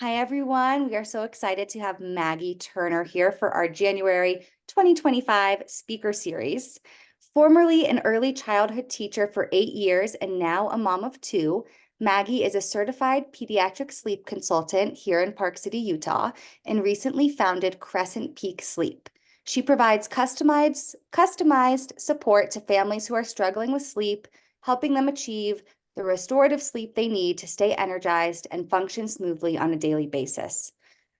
Hi, everyone. We are so excited to have Maggie Turner here for our January 2025 speaker series. Formerly an early childhood teacher for 8 years and now a mom of two, Maggie is a certified pediatric sleep consultant here in Park City, Utah, and recently founded Crescent Peak Sleep. She provides customized support to families who are struggling with sleep, helping them achieve the restorative sleep they need to stay energized and function smoothly on a daily basis.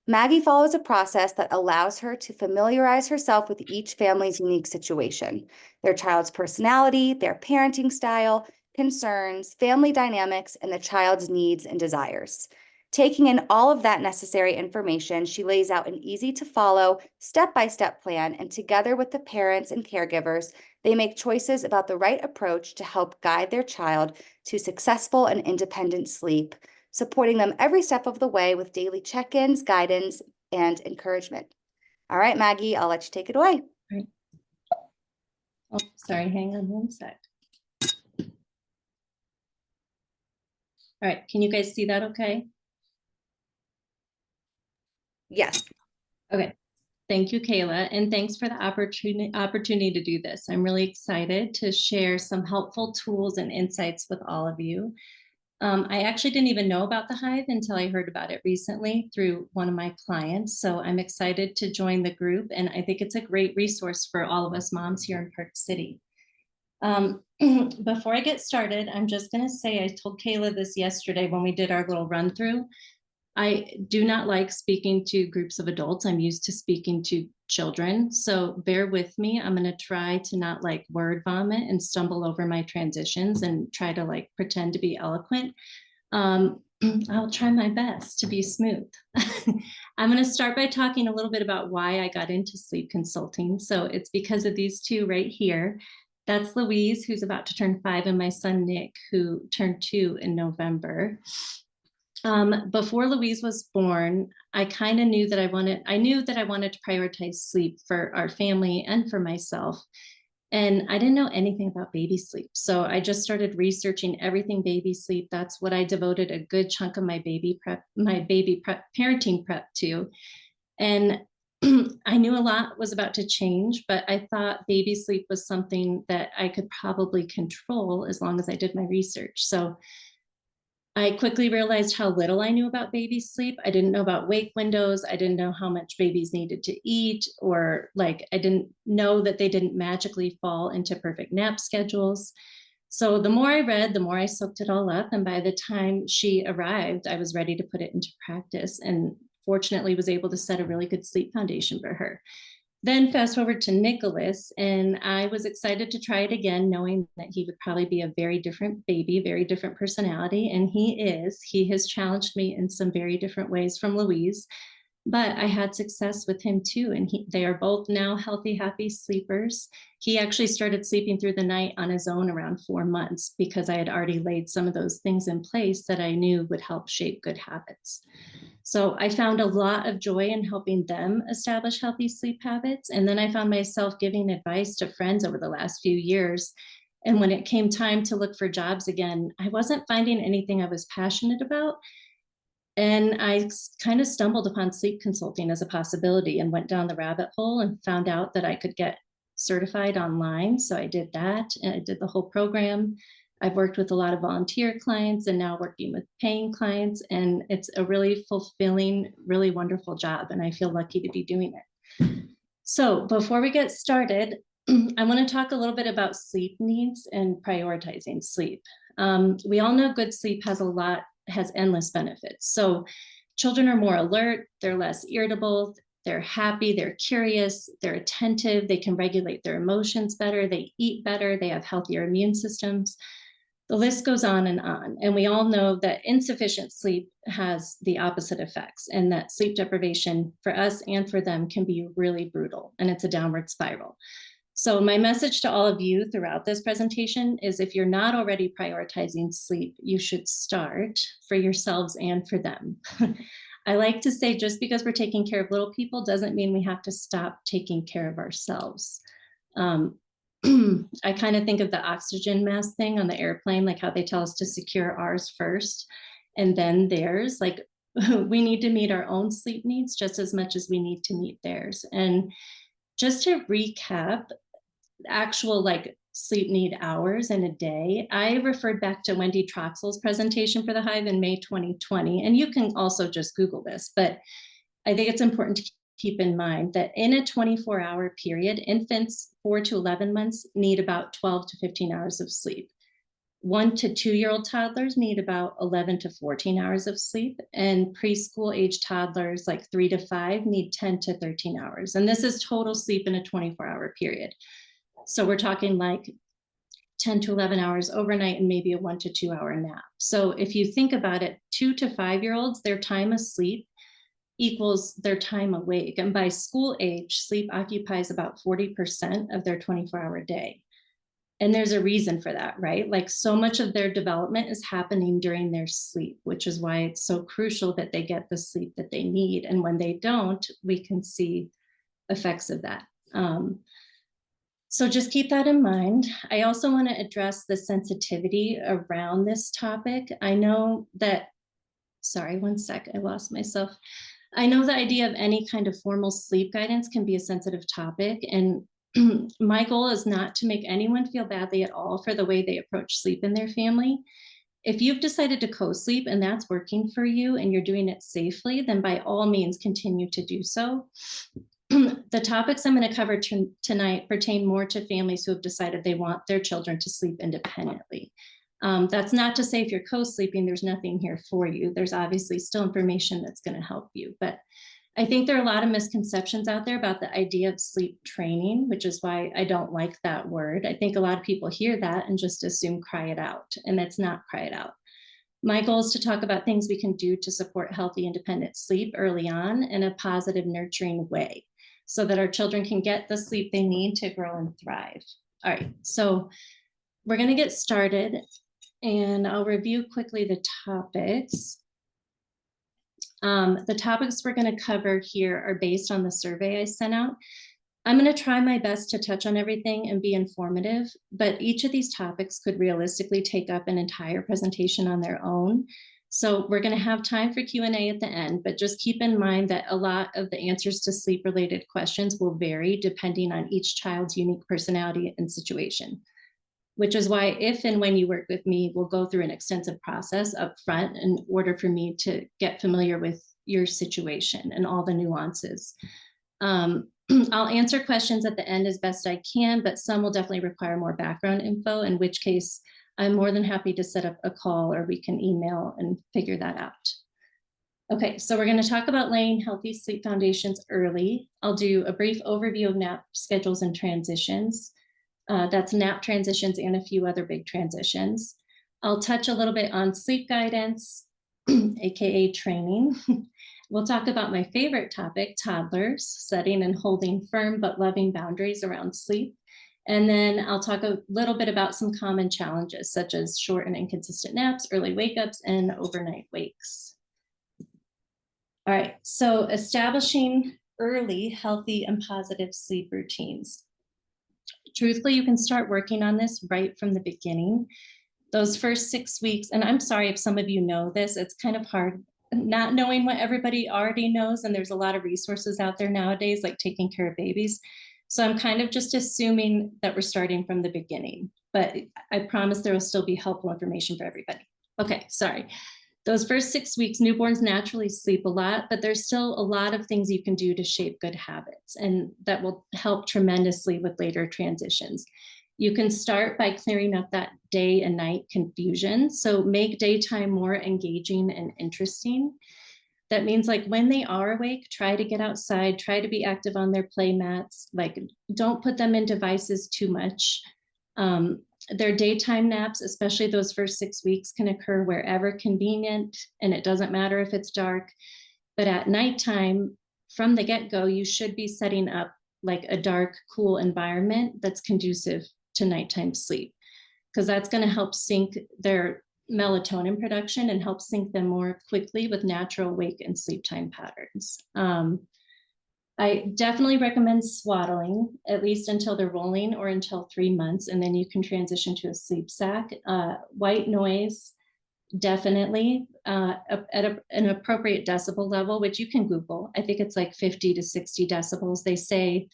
Maggie follows a process that allows her to familiarize herself with each family's unique situation, their child's personality, their parenting style, concerns, family dynamics, and the child's needs and desires. Taking in all of that necessary information, she lays out an easy to follow, step by step plan, and together with the parents and caregivers, they make choices about the right approach to help guide their child to successful and independent sleep, supporting them every step of the way with daily check ins, guidance, and encouragement. All right, Maggie, I'll let you take it away. Right. Oh, sorry, hang on one sec. All right, can you guys see that okay? Yes. Okay, thank you, Kayla, and thanks for the opportunity to do this. I'm really excited to share some helpful tools and insights with all of you. I actually didn't even know about the Hive until I heard about it recently through one of my clients. So I'm excited to join the group, and I think it's a great resource for all of us moms here in Park City. Before I get started, I'm just going to say I told Kayla this yesterday when we did our little run through. I do not like speaking to groups of adults. I'm used to speaking to children. So bear with me. I'm going to try to not like word vomit and stumble over my transitions and try to like pretend to be eloquent. I'll try my best to be smooth. I'm going to start by talking a little bit about why I got into sleep consulting. So it's because of these two right here. That's Louise, who's about to turn 5, and my son, Nick, who turned 2 in November. Before Louise was born, I kind of knew that I knew that I wanted to prioritize sleep for our family and for myself. And I didn't know anything about baby sleep. So I just started researching everything baby sleep. That's what I devoted a good chunk of my baby prep, parenting prep to. And I knew a lot was about to change, but I thought baby sleep was something that I could probably control as long as I did my research. So I quickly realized how little I knew about baby sleep. I didn't know about wake windows. I didn't know how much babies needed to eat, or like I didn't know that they didn't magically fall into perfect nap schedules. So the more I read, the more I soaked it all up. And by the time she arrived, I was ready to put it into practice, and fortunately was able to set a really good sleep foundation for her. Then fast forward to Nicholas, and I was excited to try it again, knowing that he would probably be a very different baby, very different personality. And he is. He has challenged me in some very different ways from Louise, but I had success with him too. And they are both now healthy, happy sleepers. He actually started sleeping through the night on his own around 4 months because I had already laid some of those things in place that I knew would help shape good habits. So I found a lot of joy in helping them establish healthy sleep habits. And then I found myself giving advice to friends over the last few years. And when it came time to look for jobs again, I wasn't finding anything I was passionate about. And I kind of stumbled upon sleep consulting as a possibility and went down the rabbit hole and found out that I could get certified online. So I did that, and I did the whole program. I've worked with a lot of volunteer clients and now working with paying clients. And it's a really fulfilling, really wonderful job. And I feel lucky to be doing it. So before we get started, I want to talk a little bit about sleep needs and prioritizing sleep. We all know good sleep has endless benefits. So children are more alert, they're less irritable, they're happy, they're curious, they're attentive, they can regulate their emotions better, they eat better, they have healthier immune systems. The list goes on. And we all know that insufficient sleep has the opposite effects, and that sleep deprivation for us and for them can be really brutal, and it's a downward spiral. So my message to all of you throughout this presentation is, if you're not already prioritizing sleep, you should start for yourselves and for them. I like to say, just because we're taking care of little people doesn't mean we have to stop taking care of ourselves. I kind of think of the oxygen mask thing on the airplane, like how they tell us to secure ours first and then theirs. Like, we need to meet our own sleep needs just as much as we need to meet theirs. And just to recap, actual like sleep need hours in a day, I referred back to Wendy Troxel's presentation for the Hive in May 2020. And you can also just Google this, but I think it's important to keep in mind that in a 24-hour period, infants 4 to 11 months need about 12 to 15 hours of sleep. 1 to 2-year-old toddlers need about 11 to 14 hours of sleep, and preschool age toddlers like 3 to 5 need 10 to 13 hours. And this is total sleep in a 24-hour period. So we're talking like 10 to 11 hours overnight and maybe a 1 to 2 hour nap. So if you think about it, 2 to 5-year-olds, their time asleep equals their time awake. And by school age, sleep occupies about 40% of their 24-hour day. And there's a reason for that, right? Like so much of their development is happening during their sleep, which is why it's so crucial that they get the sleep that they need. And when they don't, we can see effects of that. So just keep that in mind. I also want to address the sensitivity around this topic. I know that, sorry, one sec, I lost myself. I know the idea of any kind of formal sleep guidance can be a sensitive topic, and my goal is not to make anyone feel badly at all for the way they approach sleep in their family. If you've decided to co-sleep and that's working for you and you're doing it safely, then by all means continue to do so. The topics I'm going to cover tonight pertain more to families who have decided they want their children to sleep independently. That's not to say if you're co-sleeping, there's nothing here for you. There's obviously still information that's going to help you. But I think there are a lot of misconceptions out there about the idea of sleep training, which is why I don't like that word. I think a lot of people hear that and just assume cry it out, and it's not cry it out. My goal is to talk about things we can do to support healthy, independent sleep early on in a positive, nurturing way, so that our children can get the sleep they need to grow and thrive. All right, so we're going to get started, and I'll review quickly the topics. The topics we're going to cover here are based on the survey I sent out. I'm going to try my best to touch on everything and be informative, but each of these topics could realistically take up an entire presentation on their own. So we're going to have time for Q&A at the end, but just keep in mind that a lot of the answers to sleep-related questions will vary depending on each child's unique personality and situation, which is why if and when you work with me, we'll go through an extensive process up front in order for me to get familiar with your situation and all the nuances. I'll answer questions at the end as best I can, but some will definitely require more background info, in which case I'm more than happy to set up a call or we can email and figure that out. Okay, so we're going to talk about laying healthy sleep foundations early. I'll do a brief overview of nap schedules and transitions. That's nap transitions and a few other big transitions. I'll touch a little bit on sleep guidance, AKA training. We'll talk about my favorite topic, toddlers, setting and holding firm but loving boundaries around sleep. And then I'll talk a little bit about some common challenges, such as short and inconsistent naps, early wake-ups, and overnight wakes. All right, so establishing early, healthy, and positive sleep routines. Truthfully, you can start working on this right from the beginning. Those first 6 weeks, and I'm sorry if some of you know this, it's kind of hard not knowing what everybody already knows, and there's a lot of resources out there nowadays, like taking care of babies. So I'm kind of just assuming that we're starting from the beginning, but I promise there will still be helpful information for everybody. Okay, sorry. Those first 6 weeks, newborns naturally sleep a lot, but there's still a lot of things you can do to shape good habits, and that will help tremendously with later transitions. You can start by clearing up that day and night confusion. So make daytime more engaging and interesting. That means like when they are awake, try to get outside, try to be active on their play mats, like don't put them in devices too much. Their daytime naps, especially those first 6 weeks, can occur wherever convenient, and it doesn't matter if it's dark. But at nighttime, from the get-go, you should be setting up like a dark, cool environment that's conducive to nighttime sleep, because that's going to help sync their melatonin production and help sync them more quickly with natural wake and sleep time patterns. I definitely recommend swaddling, at least until they're rolling or until 3 months, and then you can transition to a sleep sack. White noise definitely at an appropriate decibel level, which you can Google. I think it's like 50 to 60 decibels. They say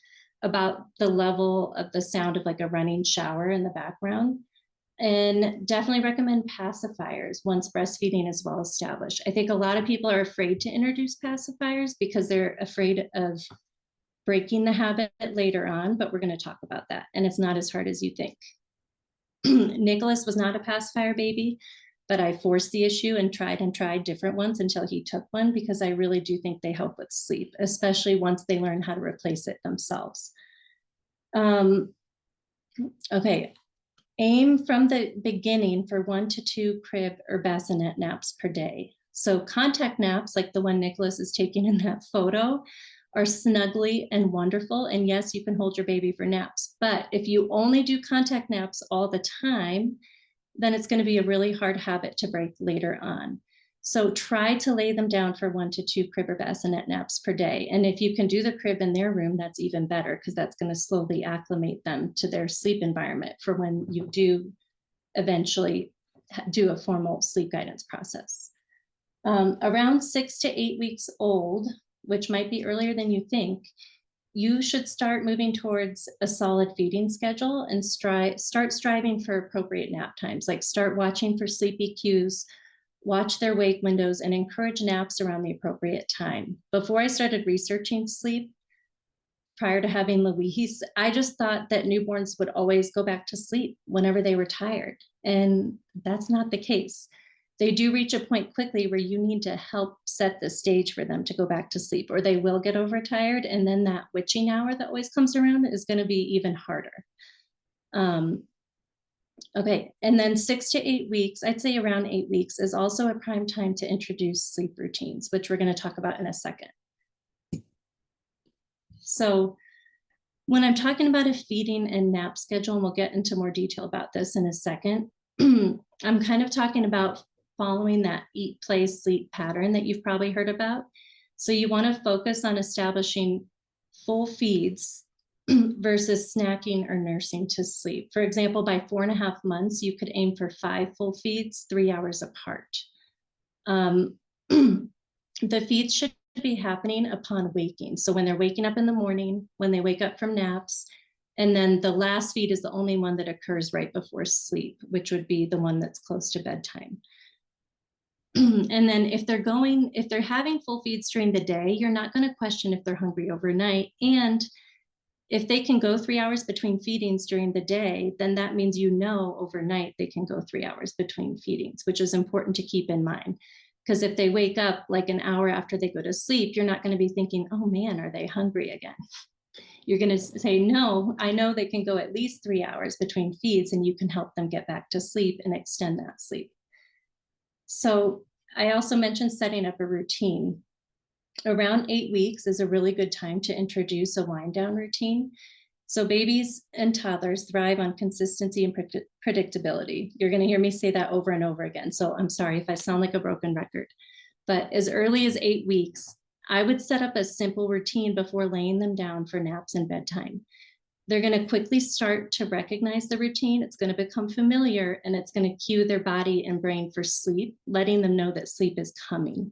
about the level of the sound of like a running shower in the background. And definitely recommend pacifiers once breastfeeding is well established. I think a lot of people are afraid to introduce pacifiers because they're afraid of breaking the habit later on, but we're going to talk about that. And it's not as hard as you think. Nicholas was not a pacifier baby, but I forced the issue and tried different ones until he took one, because I really do think they help with sleep, especially once they learn how to replace it themselves. Okay, aim from the beginning for 1 to 2 crib or bassinet naps per day. So contact naps, like the one Nicholas is taking in that photo, are snuggly and wonderful. And yes, you can hold your baby for naps. But if you only do contact naps all the time, then it's going to be a really hard habit to break later on. So try to lay them down for 1 to 2 crib or bassinet naps per day. And if you can do the crib in their room, that's even better, because that's going to slowly acclimate them to their sleep environment for when you do eventually do a formal sleep guidance process. Around 6 to 8 weeks old, which might be earlier than you think, you should start moving towards a solid feeding schedule and start striving for appropriate nap times. Like start watching for sleepy cues, watch their wake windows, and encourage naps around the appropriate time. Before I started researching sleep, prior to having Louise, I just thought that newborns would always go back to sleep whenever they were tired. And that's not the case. They do reach a point quickly where you need to help set the stage for them to go back to sleep, or they will get overtired. And then that witching hour that always comes around is going to be even harder. Okay, and then 6 to 8 weeks, I'd say around 8 weeks, is also a prime time to introduce sleep routines, which we're going to talk about in a second. So when I'm talking about a feeding and nap schedule, and we'll get into more detail about this in a second, I'm kind of talking about following that eat, play, sleep pattern that you've probably heard about. So you want to focus on establishing full feeds versus snacking or nursing to sleep. For example, by 4.5 months, you could aim for 5 full feeds, 3 hours apart. The feeds should be happening upon waking. So when they're waking up in the morning, when they wake up from naps, and then the last feed is the only one that occurs right before sleep, which would be the one that's close to bedtime. And then if they're having full feeds during the day, you're not going to question if they're hungry overnight. And if they can go 3 hours between feedings during the day, then that means overnight they can go 3 hours between feedings, which is important to keep in mind. Because if they wake up like an hour after they go to sleep, you're not going to be thinking, oh man, are they hungry again? You're going to say, no, I know they can go at least 3 hours between feeds, and you can help them get back to sleep and extend that sleep. So I also mentioned setting up a routine. Around 8 weeks is a really good time to introduce a wind down routine. So babies and toddlers thrive on consistency and predictability. You're going to hear me say that over and over again. So I'm sorry if I sound like a broken record. But as early as 8 weeks, I would set up a simple routine before laying them down for naps and bedtime. They're going to quickly start to recognize the routine. It's going to become familiar, and it's going to cue their body and brain for sleep, letting them know that sleep is coming.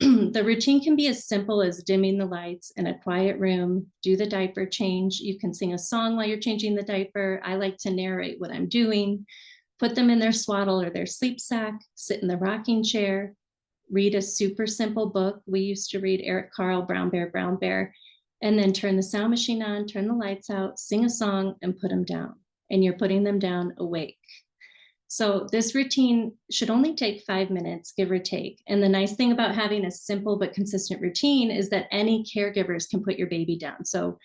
The routine can be as simple as dimming the lights in a quiet room, do the diaper change. You can sing a song while you're changing the diaper. I like to narrate what I'm doing, put them in their swaddle or their sleep sack, sit in the rocking chair, read a super simple book. We used to read Eric Carle, Brown Bear, Brown Bear, and then turn the sound machine on, turn the lights out, sing a song, and put them down. And you're putting them down awake. So this routine should only take 5 minutes, give or take. And the nice thing about having a simple but consistent routine is that any caregivers can put your baby down. So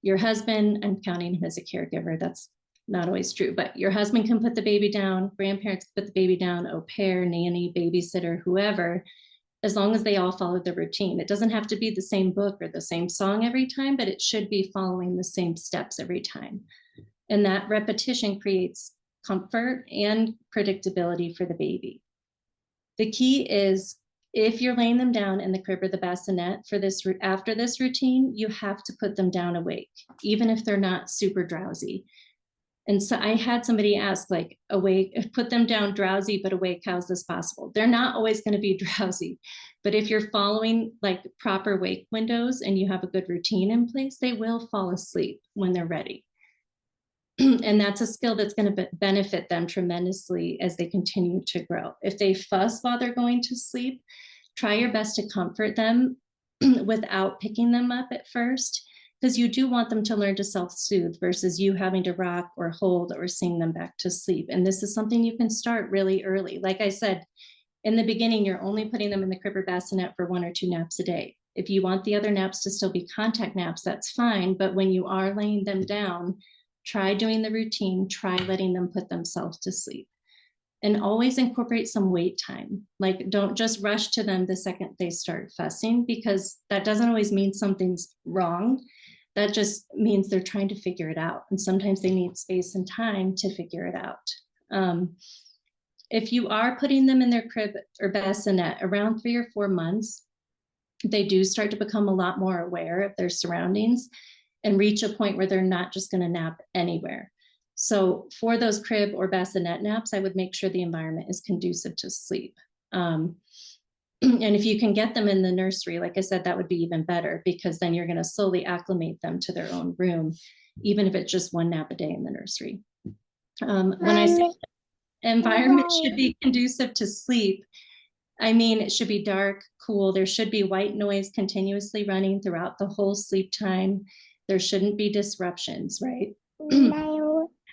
your husband, I'm counting him as a caregiver, that's not always true, but your husband can put the baby down, grandparents can put the baby down, au pair, nanny, babysitter, whoever, as long as they all follow the routine. It doesn't have to be the same book or the same song every time, but it should be following the same steps every time. And that repetition creates comfort and predictability for the baby. The key is, if you're laying them down in the crib or the bassinet after this routine, you have to put them down awake, even if they're not super drowsy. And so I had somebody ask, like, awake, put them down drowsy, but awake, how's this possible? They're not always going to be drowsy. But if you're following like proper wake windows and you have a good routine in place, they will fall asleep when they're ready. And that's a skill that's going to benefit them tremendously as they continue to grow. If they fuss while they're going to sleep, try your best to comfort them without picking them up at first, because you do want them to learn to self-soothe versus you having to rock or hold or sing them back to sleep. And this is something you can start really early. Like I said, in the beginning, you're only putting them in the crib or bassinet for 1 or 2 naps a day. If you want the other naps to still be contact naps, that's fine. But when you are laying them down, try doing the routine, try letting them put themselves to sleep. And always incorporate some wait time. Like, don't just rush to them the second they start fussing, because that doesn't always mean something's wrong. That just means they're trying to figure it out. And sometimes they need space and time to figure it out. If you are putting them in their crib or bassinet around 3 or 4 months, they do start to become a lot more aware of their surroundings and reach a point where they're not just going to nap anywhere. So for those crib or bassinet naps, I would make sure the environment is conducive to sleep. And if you can get them in the nursery, like I said, that would be even better, because then you're going to slowly acclimate them to their own room, even if it's just 1 nap a day in the nursery. When I say environment should be conducive to sleep, I mean, it should be dark, cool. There should be white noise continuously running throughout the whole sleep time. There shouldn't be disruptions, right?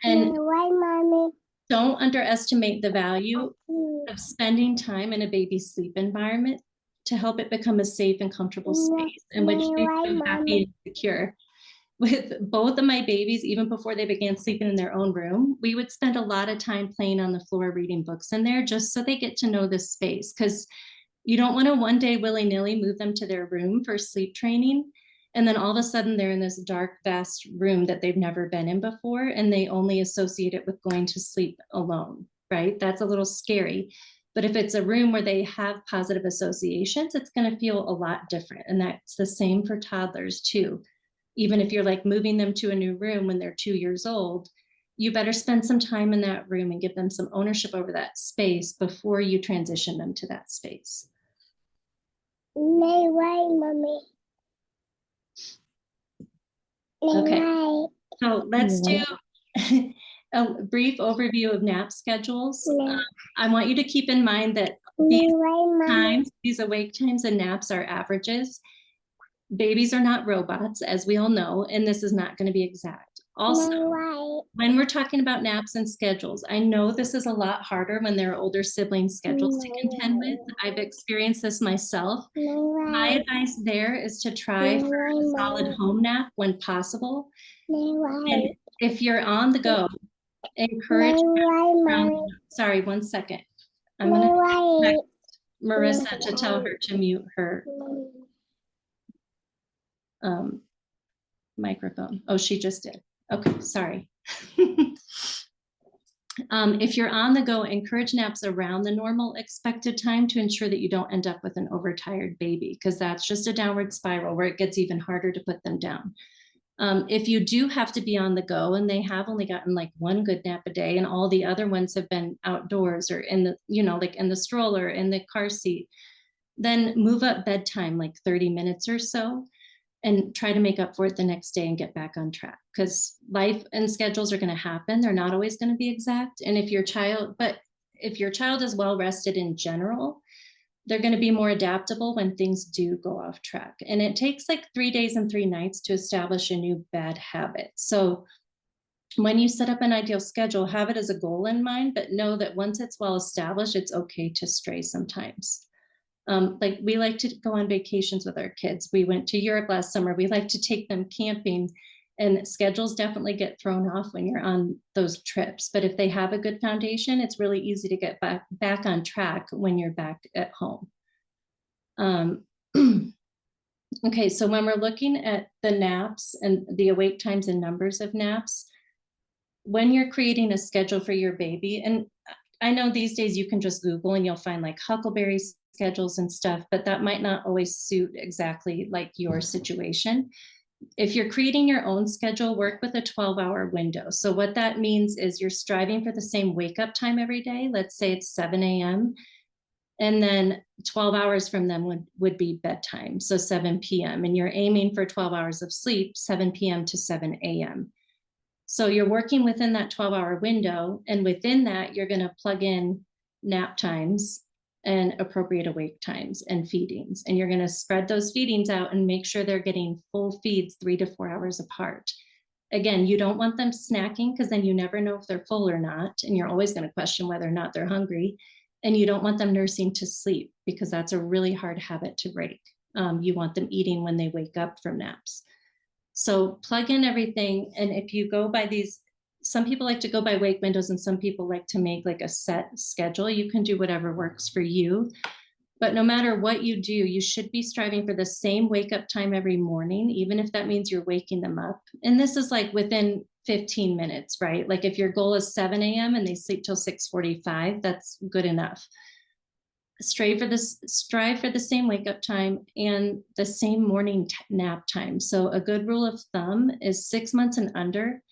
And don't underestimate the value of spending time in a baby's sleep environment to help it become a safe and comfortable space in which they feel happy and secure. With both of my babies, even before they began sleeping in their own room, we would spend a lot of time playing on the floor, reading books in there, just so they get to know this space. Because you don't want to one day willy-nilly move them to their room for sleep training, and then all of a sudden they're in this dark, vast room that they've never been in before, and they only associate it with going to sleep alone, right? That's a little scary. But if it's a room where they have positive associations, it's going to feel a lot different. And that's the same for toddlers too. Even if you're like moving them to a new room when they're 2 years old, you better spend some time in that room and give them some ownership over that space before you transition them to that space. Okay, so let's do a brief overview of nap schedules. I want you to keep in mind that these awake times and naps are averages. Babies are not robots, as we all know, and this is not going to be exact. Also, when we're talking about naps and schedules, I know this is a lot harder when there are older sibling schedules to contend with. I've experienced this myself. My advice there is to try for a solid home nap when possible. And if you're on the go, encourage sorry, 1 second. I'm going to text Marissa to tell her to mute her microphone. Oh, she just did. Okay, sorry. If you're on the go, encourage naps around the normal expected time to ensure that you don't end up with an overtired baby, because that's just a downward spiral where it gets even harder to put them down. If you do have to be on the go and they have only gotten like 1 good nap a day and all the other ones have been outdoors or in the, like in the stroller, in the car seat, then move up bedtime like 30 minutes or so and try to make up for it the next day and get back on track, because life and schedules are going to happen. They're not always going to be exact. And if your child is well rested in general, they're going to be more adaptable when things do go off track. And it takes like 3 days and 3 nights to establish a new bad habit. So when you set up an ideal schedule, have it as a goal in mind, but know that once it's well established, it's okay to stray sometimes. Like we like to go on vacations with our kids. We went to Europe last summer. We like to take them camping, and schedules definitely get thrown off when you're on those trips. But if they have a good foundation, it's really easy to get back on track when you're back at home. Okay, so when we're looking at the naps and the awake times and numbers of naps, when you're creating a schedule for your baby, and I know these days you can just Google and you'll find like Huckleberry schedules and stuff, but that might not always suit exactly like your situation. If you're creating your own schedule, work with a 12-hour window. So what that means is you're striving for the same wake up time every day. Let's say it's 7 a.m. And then 12 hours from them would be bedtime. So 7 p.m. And you're aiming for 12 hours of sleep, 7 p.m. to 7 a.m. So you're working within that 12-hour window. And within that, you're going to plug in nap times and appropriate awake times and feedings. And you're going to spread those feedings out and make sure they're getting full feeds 3 to 4 hours apart. Again, you don't want them snacking because then you never know if they're full or not. And you're always going to question whether or not they're hungry. And you don't want them nursing to sleep because that's a really hard habit to break. You want them eating when they wake up from naps. So plug in everything. And if you go by these, some people like to go by wake windows and some people like to make like a set schedule. You can do whatever works for you. But no matter what you do, you should be striving for the same wake up time every morning, even if that means you're waking them up. And this is like within 15 minutes, right? Like if your goal is 7 a.m. and they sleep till 6:45, that's good enough. Strive for the same wake up time and the same morning nap time. So a good rule of thumb is 6 months and under,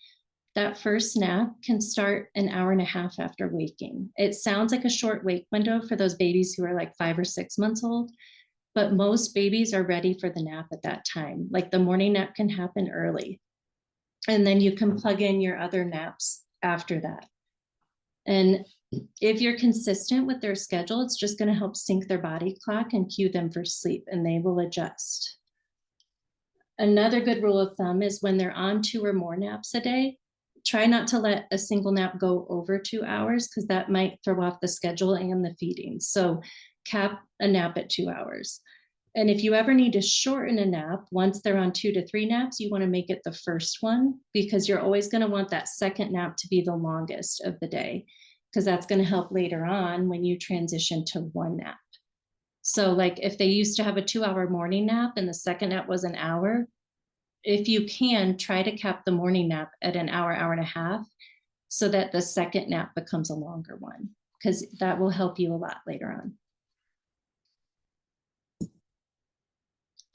that first nap can start an hour and a half after waking. It sounds like a short wake window for those babies who are like 5 or 6 months old, but most babies are ready for the nap at that time. Like the morning nap can happen early, and then you can plug in your other naps after that. And if you're consistent with their schedule, it's just going to help sync their body clock and cue them for sleep, and they will adjust. Another good rule of thumb is when they're on 2 or more naps a day, try not to let a single nap go over 2 hours because that might throw off the schedule and the feeding. So cap a nap at 2 hours. And if you ever need to shorten a nap, once they're on 2 to 3 naps, you want to make it the first one because you're always going to want that second nap to be the longest of the day because that's going to help later on when you transition to 1 nap. So like if they used to have a 2-hour morning nap and the second nap was an hour, if you can, try to cap the morning nap at an hour, hour and a half, so that the second nap becomes a longer one, because that will help you a lot later on.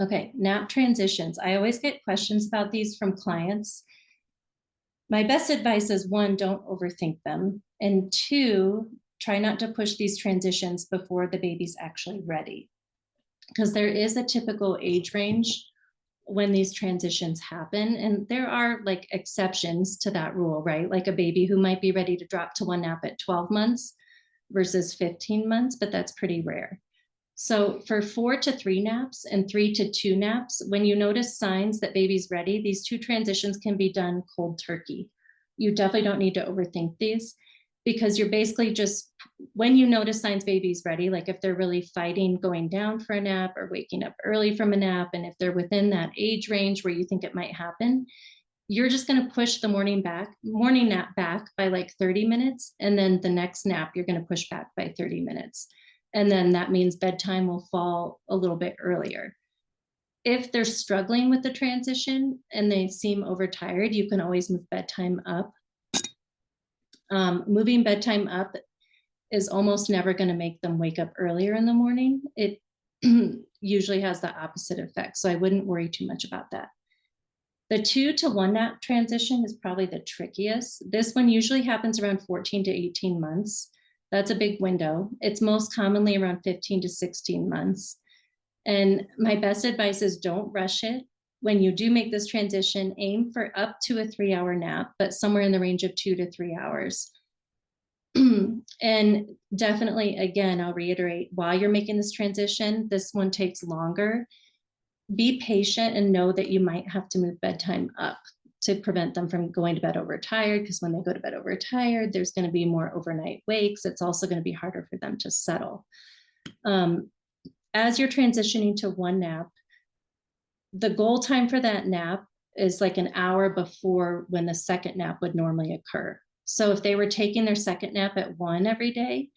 Okay, nap transitions. I always get questions about these from clients. My best advice is 1, don't overthink them. And 2, try not to push these transitions before the baby's actually ready. Because there is a typical age range when these transitions happen. And there are like exceptions to that rule, right? Like a baby who might be ready to drop to 1 nap at 12 months versus 15 months, but that's pretty rare. So for 4 to 3 naps and 3 to 2 naps, when you notice signs that baby's ready, these 2 transitions can be done cold turkey. You definitely don't need to overthink these because you're basically just, when you notice signs baby's ready, like if they're really fighting going down for a nap or waking up early from a nap, and if they're within that age range where you think it might happen, you're just going to push the morning nap back by like 30 minutes. And then the next nap, you're going to push back by 30 minutes. And then that means bedtime will fall a little bit earlier. If they're struggling with the transition and they seem overtired, you can always move bedtime up. Moving bedtime up is almost never going to make them wake up earlier in the morning. It usually has the opposite effect. So I wouldn't worry too much about that. The 2 to 1 nap transition is probably the trickiest. This one usually happens around 14 to 18 months. That's a big window. It's most commonly around 15 to 16 months. And my best advice is don't rush it. When you do make this transition, aim for up to a 3-hour nap, but somewhere in the range of 2 to 3 hours. And definitely, again, I'll reiterate, while you're making this transition, this one takes longer. Be patient and know that you might have to move bedtime up to prevent them from going to bed overtired, because when they go to bed overtired, there's going to be more overnight wakes. It's also going to be harder for them to settle. As you're transitioning to 1 nap, the goal time for that nap is like an hour before when the second nap would normally occur. So if they were taking their second nap at 1 every day,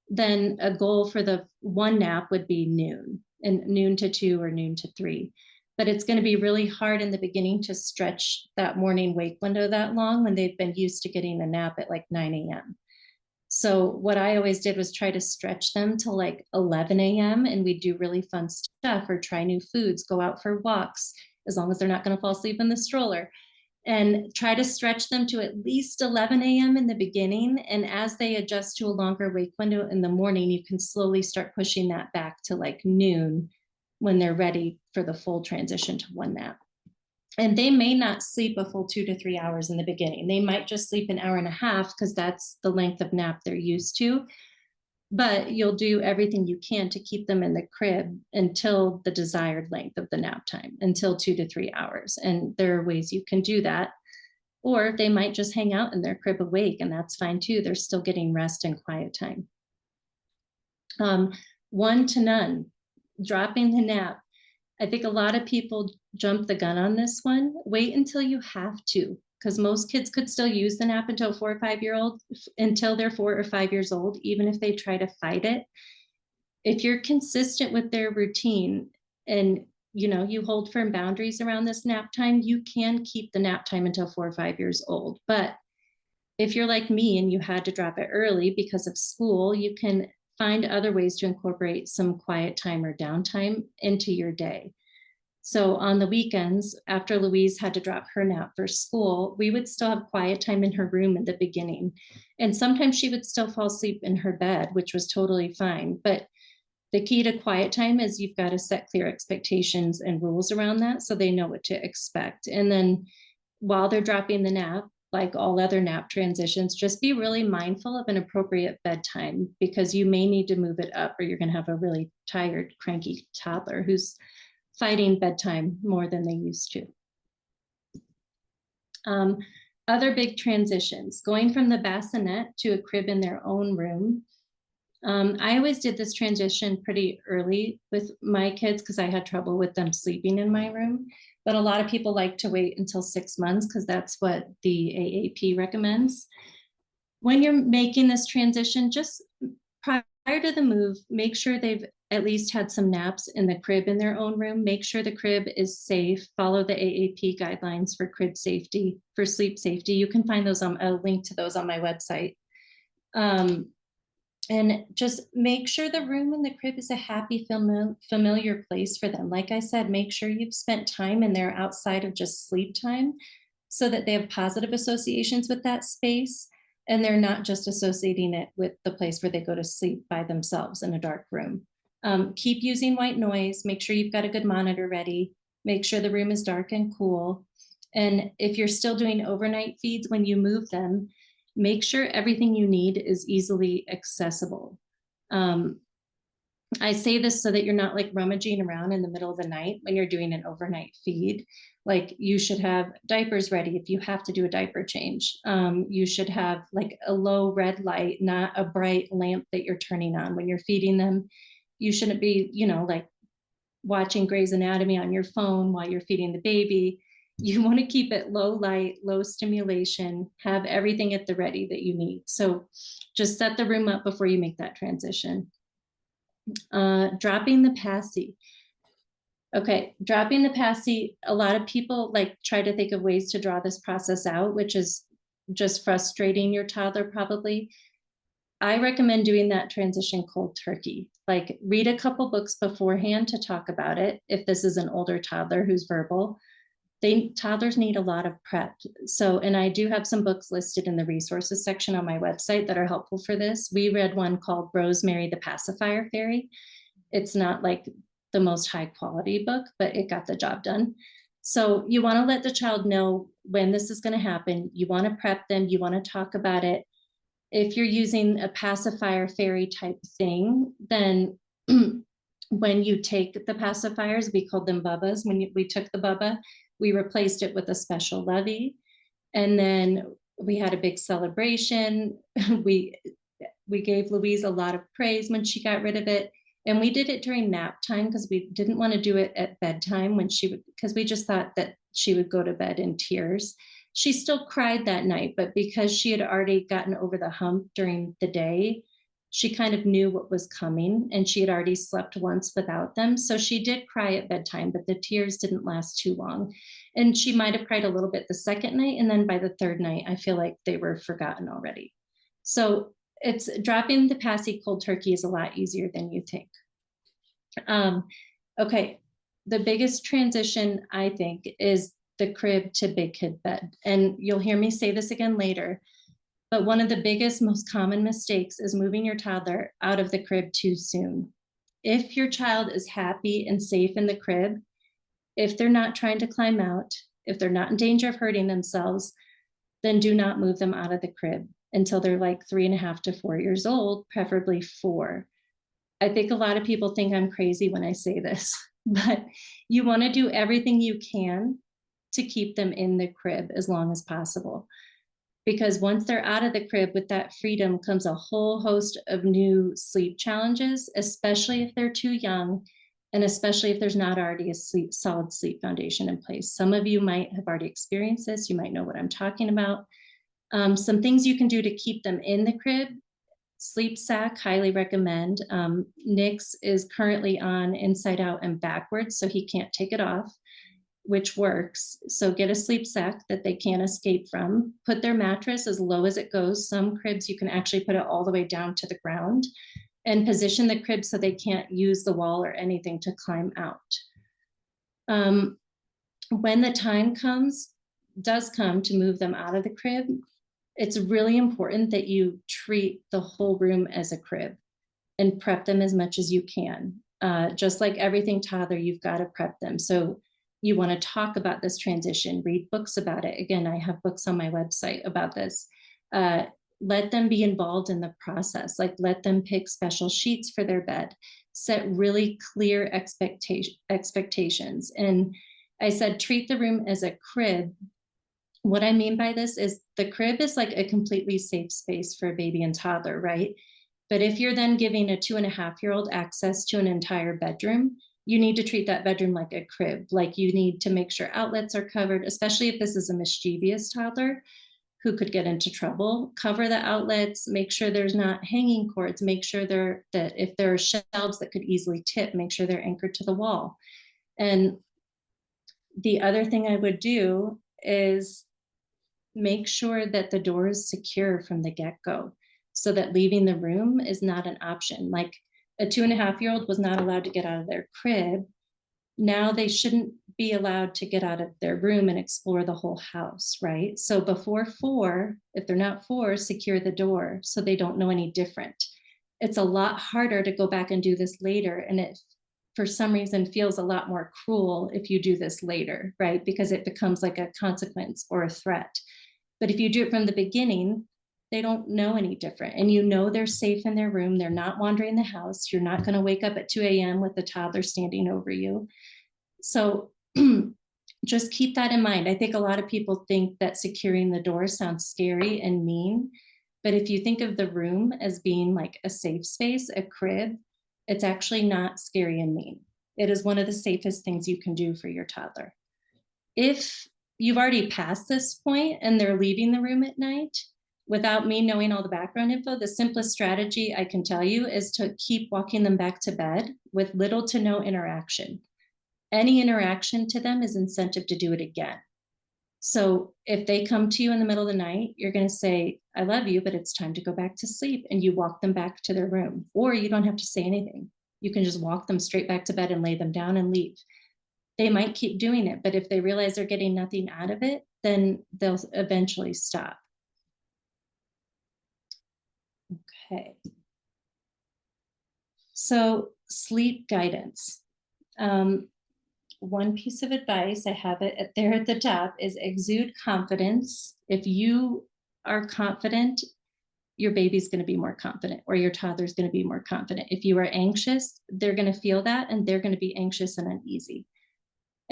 then a goal for the 1 nap would be noon, and noon to 2 or noon to 3. But it's going to be really hard in the beginning to stretch that morning wake window that long when they've been used to getting a nap at like 9 a.m. So what I always did was try to stretch them to like 11 a.m. and we'd do really fun stuff or try new foods, go out for walks, as long as they're not going to fall asleep in the stroller. And try to stretch them to at least 11 a.m. in the beginning. And as they adjust to a longer wake window in the morning, you can slowly start pushing that back to like noon when they're ready for the full transition to one nap. And they may not sleep a full 2 to 3 hours in the beginning. They might just sleep an hour and a half because that's the length of nap they're used to. But you'll do everything you can to keep them in the crib until the desired length of the nap time, until 2 to 3 hours. And there are ways you can do that. Or they might just hang out in their crib awake, and that's fine too. They're still getting rest and quiet time. 1 to none, dropping the nap. I think a lot of people jump the gun on this one. Wait until you have to, because most kids could still use the nap until 4 or 5 year old, until they're 4 or 5 years old, even if they try to fight it. If you're consistent with their routine and you hold firm boundaries around this nap time, you can keep the nap time until 4 or 5 years old. But if you're like me and you had to drop it early because of school, you can find other ways to incorporate some quiet time or downtime into your day. So on the weekends, after Louise had to drop her nap for school, we would still have quiet time in her room at the beginning. And sometimes she would still fall asleep in her bed, which was totally fine. But the key to quiet time is you've got to set clear expectations and rules around that so they know what to expect. And then while they're dropping the nap, like all other nap transitions, just be really mindful of an appropriate bedtime, because you may need to move it up or you're going to have a really tired, cranky toddler who's fighting bedtime more than they used to. Other big transitions, going from the bassinet to a crib in their own room. I always did this transition pretty early with my kids because I had trouble with them sleeping in my room. But a lot of people like to wait until 6 months because that's what the AAP recommends. When you're making this transition, just prior to the move, make sure they've at least had some naps in the crib in their own room. Make sure the crib is safe. Follow the AAP guidelines for crib safety, for sleep safety. You can find those a link to those on my website. And just make sure the room in the crib is a happy, familiar place for them. Like I said, make sure you've spent time in there outside of just sleep time so that they have positive associations with that space. And they're not just associating it with the place where they go to sleep by themselves in a dark room. Keep using white noise. Make sure you've got a good monitor ready. Make sure the room is dark and cool. And if you're still doing overnight feeds when you move them, make sure everything you need is easily accessible. I say this so that you're not like rummaging around in the middle of the night when you're doing an overnight feed. Like you should have diapers ready if you have to do a diaper change. You should have like a low red light, not a bright lamp that you're turning on when you're feeding them. You shouldn't be, like watching Grey's Anatomy on your phone while you're feeding the baby. You want to keep it low light, low stimulation, have everything at the ready that you need. So just set the room up before you make that transition. Dropping the passy. Okay, dropping the passy, a lot of people like try to think of ways to draw this process out, which is just frustrating your toddler probably. I recommend doing that transition cold turkey. Like read a couple books beforehand to talk about it. If this is an older toddler who's verbal, toddlers need a lot of prep. So, and I do have some books listed in the resources section on my website that are helpful for this. We read one called Rosemary the Pacifier Fairy. It's not like the most high quality book, but it got the job done. So you want to let the child know when this is going to happen. You want to prep them. You want to talk about it. If you're using a pacifier fairy type thing, then when you take the pacifiers, we called them bubbas. When we took the bubba, we replaced it with a special levy. And then we had a big celebration. We gave Louise a lot of praise when she got rid of it. And we did it during nap time because we didn't want to do it at bedtime because we just thought that she would go to bed in tears. She still cried that night, but because she had already gotten over the hump during the day, she kind of knew what was coming and she had already slept once without them. So she did cry at bedtime, but the tears didn't last too long. And she might have cried a little bit the second night. And then by the third night, I feel like they were forgotten already. So it's dropping the passy cold turkey is a lot easier than you think. Okay, the biggest transition, I think, is the crib to big kid bed. And you'll hear me say this again later, but one of the biggest, most common mistakes is moving your toddler out of the crib too soon. If your child is happy and safe in the crib, if they're not trying to climb out, if they're not in danger of hurting themselves, then do not move them out of the crib until they're like 3.5 to 4 years old, preferably 4. I think a lot of people think I'm crazy when I say this, but you want to do everything you can to keep them in the crib as long as possible. Because once they're out of the crib, with that freedom comes a whole host of new sleep challenges, especially if they're too young, and especially if there's not already a solid sleep foundation in place. Some of you might have already experienced this. You might know what I'm talking about. Some things you can do to keep them in the crib. Sleep sack, highly recommend. Nick's is currently on inside out and backwards, so he can't take it off, which works. So get a sleep sack that they can't escape from. Put their mattress as low as it goes. Some cribs, you can actually put it all the way down to the ground, and position the crib so they can't use the wall or anything to climb out. When the time does come to move them out of the crib, it's really important that you treat the whole room as a crib and prep them as much as you can. Just like everything toddler, you've got to prep them. So you want to talk about this transition, read books about it. Again, I have books on my website about this. Let them be involved in the process. Like, let them pick special sheets for their bed, set really clear expectations. And I said, treat the room as a crib. What I mean by this is the crib is like a completely safe space for a baby and toddler, right? But if you're then giving a 2.5-year-old access to an entire bedroom, you need to treat that bedroom like a crib. Like, you need to make sure outlets are covered, especially if this is a mischievous toddler who could get into trouble. Cover the outlets, make sure there's not hanging cords, make sure that if there are shelves that could easily tip, make sure they're anchored to the wall. And the other thing I would do is make sure that the door is secure from the get-go, so that leaving the room is not an option. Like, a 2.5-year-old was not allowed to get out of their crib. Now they shouldn't be allowed to get out of their room and explore the whole house, right? So before 4, if they're not 4, secure the door so they don't know any different. It's a lot harder to go back and do this later. And it, for some reason, feels a lot more cruel if you do this later, right? Because it becomes like a consequence or a threat. But if you do it from the beginning, they don't know any different. And you know they're safe in their room. They're not wandering the house. You're not going to wake up at 2 a.m. with the toddler standing over you. So just keep that in mind. I think a lot of people think that securing the door sounds scary and mean. But if you think of the room as being like a safe space, a crib, it's actually not scary and mean. It is one of the safest things you can do for your toddler. If you've already passed this point and they're leaving the room at night, without me knowing all the background info, the simplest strategy I can tell you is to keep walking them back to bed with little to no interaction. Any interaction to them is incentive to do it again. So if they come to you in the middle of the night, you're going to say, I love you, but it's time to go back to sleep. And you walk them back to their room. Or you don't have to say anything. You can just walk them straight back to bed and lay them down and leave. They might keep doing it, but if they realize they're getting nothing out of it, then they'll eventually stop. Okay. So sleep guidance. One piece of advice, I have it there at the top, is exude confidence. If you are confident, your baby's going to be more confident, or your toddler's going to be more confident. If you are anxious, they're going to feel that, and they're going to be anxious and uneasy.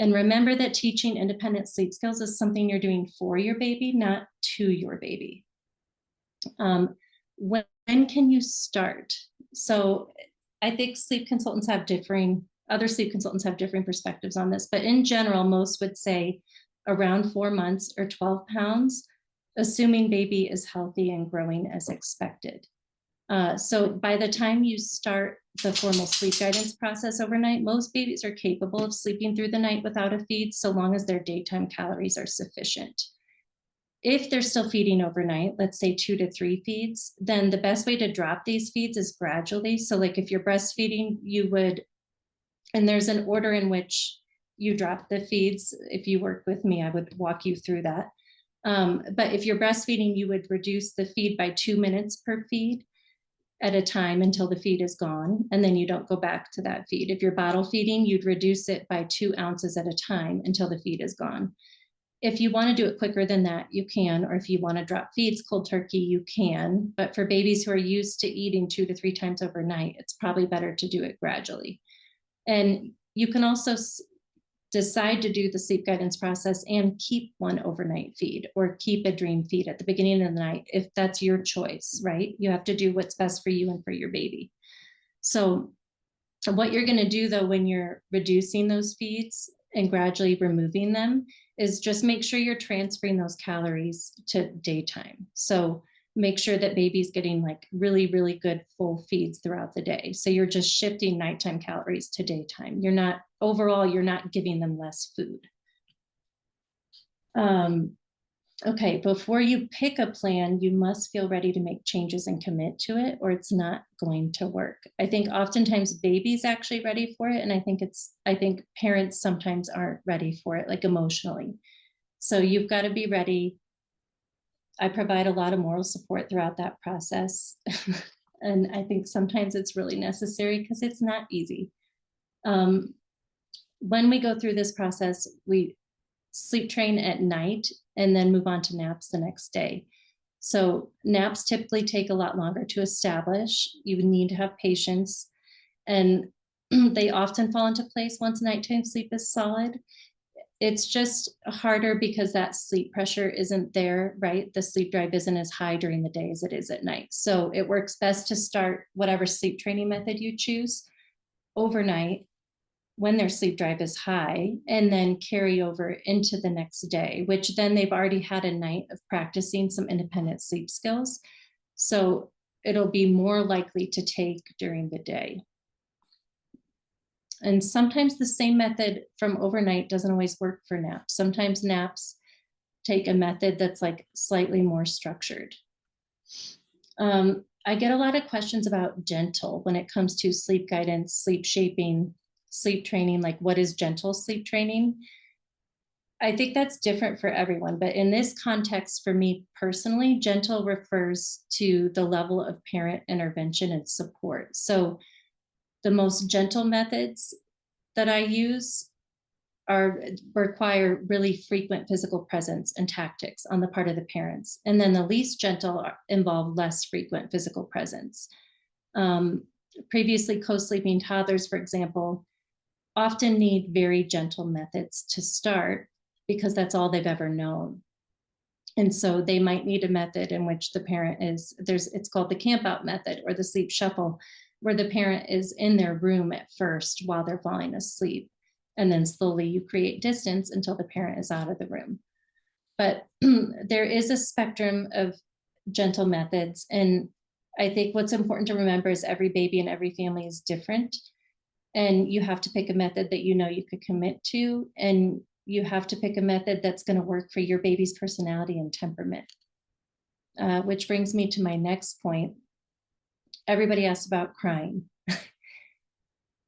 And remember that teaching independent sleep skills is something you're doing for your baby, not to your baby. When can you start? So I think other sleep consultants have differing perspectives on this, but in general, most would say around 4 months or 12 pounds, assuming baby is healthy and growing as expected. So by the time you start the formal sleep guidance process overnight, most babies are capable of sleeping through the night without a feed, so long as their daytime calories are sufficient. If they're still feeding overnight, let's say 2 to 3 feeds, then the best way to drop these feeds is gradually. So like if you're breastfeeding, you would, and there's an order in which you drop the feeds. If you work with me, I would walk you through that. But if you're breastfeeding, you would reduce the feed by 2 minutes per feed at a time until the feed is gone, and then you don't go back to that feed. If you're bottle feeding, you'd reduce it by 2 ounces at a time until the feed is gone. If you want to do it quicker than that, you can, or if you want to drop feeds cold turkey, you can. But for babies who are used to eating 2 to 3 times overnight, it's probably better to do it gradually. And you can also decide to do the sleep guidance process and keep one overnight feed or keep a dream feed at the beginning of the night, if that's your choice, right? You have to do what's best for you and for your baby. So what you're going to do though, when you're reducing those feeds and gradually removing them, is just make sure you're transferring those calories to daytime. So make sure that baby's getting like really, really good full feeds throughout the day. So you're just shifting nighttime calories to daytime. You're not giving them less food. Okay, before you pick a plan, you must feel ready to make changes and commit to it, or it's not going to work. I think oftentimes baby's actually ready for it. And I think parents sometimes aren't ready for it, like emotionally. So you've got to be ready. I provide a lot of moral support throughout that process. And I think sometimes it's really necessary because it's not easy. When we go through this process, we sleep train at night and then move on to naps the next day. So naps typically take a lot longer to establish. You need to have patience, and they often fall into place once nighttime sleep is solid. It's just harder because that sleep pressure isn't there, right? The sleep drive isn't as high during the day as it is at night. So it works best to start whatever sleep training method you choose overnight when their sleep drive is high, and then carry over into the next day, which then they've already had a night of practicing some independent sleep skills. So it'll be more likely to take during the day. And sometimes the same method from overnight doesn't always work for naps. Sometimes naps take a method that's like slightly more structured. I get a lot of questions about gentle when it comes to sleep guidance, sleep shaping, sleep training, like what is gentle sleep training? I think that's different for everyone, but in this context, for me personally, gentle refers to the level of parent intervention and support. So the most gentle methods that I use require really frequent physical presence and tactics on the part of the parents. And then the least gentle involve less frequent physical presence. Previously co-sleeping toddlers, for example, often need very gentle methods to start because that's all they've ever known. And so they might need a method in which the parent it's called the camp out method or the sleep shuffle, where the parent is in their room at first while they're falling asleep. And then slowly you create distance until the parent is out of the room. But there is a spectrum of gentle methods. And I think what's important to remember is every baby and every family is different. And you have to pick a method that you know you could commit to. And you have to pick a method that's going to work for your baby's personality and temperament. Which brings me to my next point. Everybody asked about crying.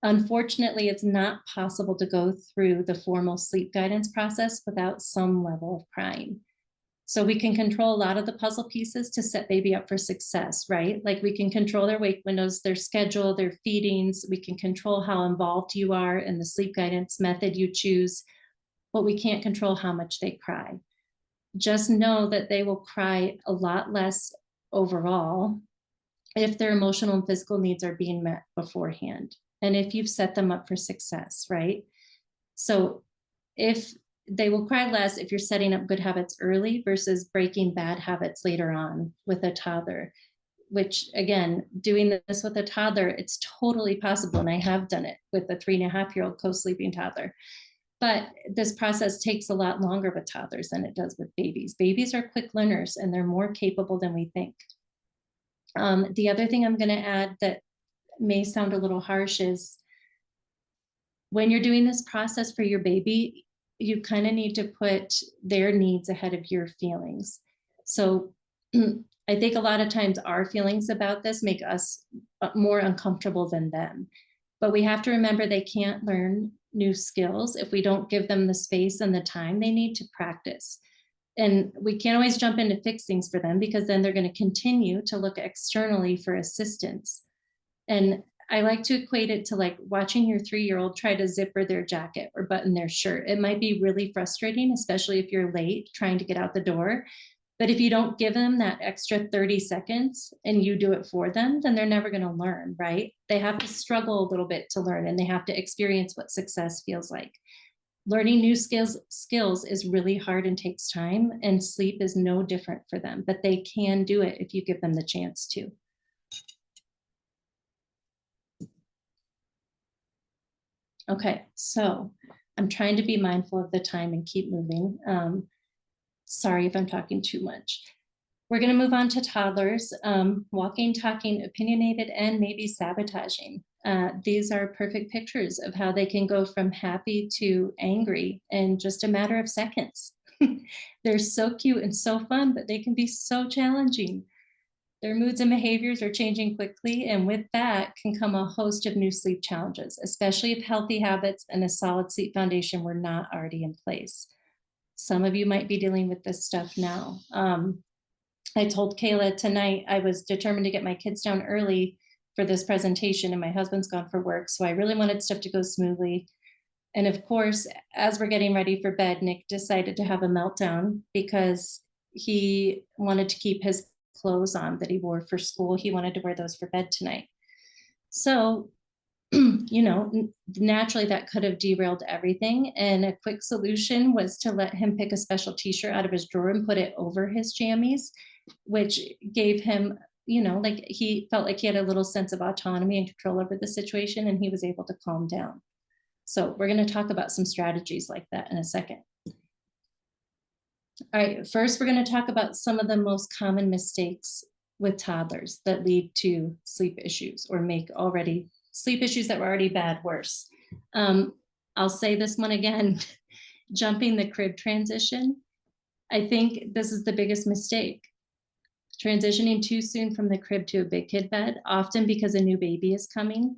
Unfortunately, it's not possible to go through the formal sleep guidance process without some level of crying. So we can control a lot of the puzzle pieces to set baby up for success, right? Like we can control their wake windows, their schedule, their feedings. We can control how involved you are in the sleep guidance method you choose, but we can't control how much they cry. Just know that they will cry a lot less overall if their emotional and physical needs are being met beforehand. And if you've set them up for success, right? So if they will cry less if you're setting up good habits early versus breaking bad habits later on with a toddler, which again, doing this with a toddler, it's totally possible. And I have done it with a 3.5-year-old co-sleeping toddler. But this process takes a lot longer with toddlers than it does with babies. Babies are quick learners and they're more capable than we think. The other thing I'm going to add that may sound a little harsh is when you're doing this process for your baby, you kind of need to put their needs ahead of your feelings. So I think a lot of times our feelings about this make us more uncomfortable than them. But we have to remember they can't learn new skills if we don't give them the space and the time they need to practice. And we can't always jump in to fix things for them because then they're going to continue to look externally for assistance. And I like to equate it to like watching your 3-year-old try to zipper their jacket or button their shirt. It might be really frustrating, especially if you're late trying to get out the door. But if you don't give them that extra 30 seconds and you do it for them, then they're never going to learn, right? They have to struggle a little bit to learn, and they have to experience what success feels like. Learning new skills is really hard and takes time, and sleep is no different for them, but they can do it if you give them the chance to. Okay, so I'm trying to be mindful of the time and keep moving. Sorry if I'm talking too much. We're going to move on to toddlers, walking, talking, opinionated, and maybe sabotaging. These are perfect pictures of how they can go from happy to angry in just a matter of seconds. They're so cute and so fun, but they can be so challenging. Their moods and behaviors are changing quickly, and with that can come a host of new sleep challenges, especially if healthy habits and a solid sleep foundation were not already in place. Some of you might be dealing with this stuff now. I told Kayla tonight I was determined to get my kids down early for this presentation, and my husband's gone for work, so I really wanted stuff to go smoothly. And of course, as we're getting ready for bed, Nick decided to have a meltdown because he wanted to keep his clothes on that he wore for school. He wanted to wear those for bed tonight. So, naturally that could have derailed everything. And a quick solution was to let him pick a special t-shirt out of his drawer and put it over his jammies, which gave him, like he felt like he had a little sense of autonomy and control over the situation, and he was able to calm down. So we're going to talk about some strategies like that in a second. All right, first we're going to talk about some of the most common mistakes with toddlers that lead to sleep issues or make already sleep issues that were already bad worse. I'll say this one again, jumping the crib transition. I think this is the biggest mistake. Transitioning too soon from the crib to a big kid bed, often because a new baby is coming.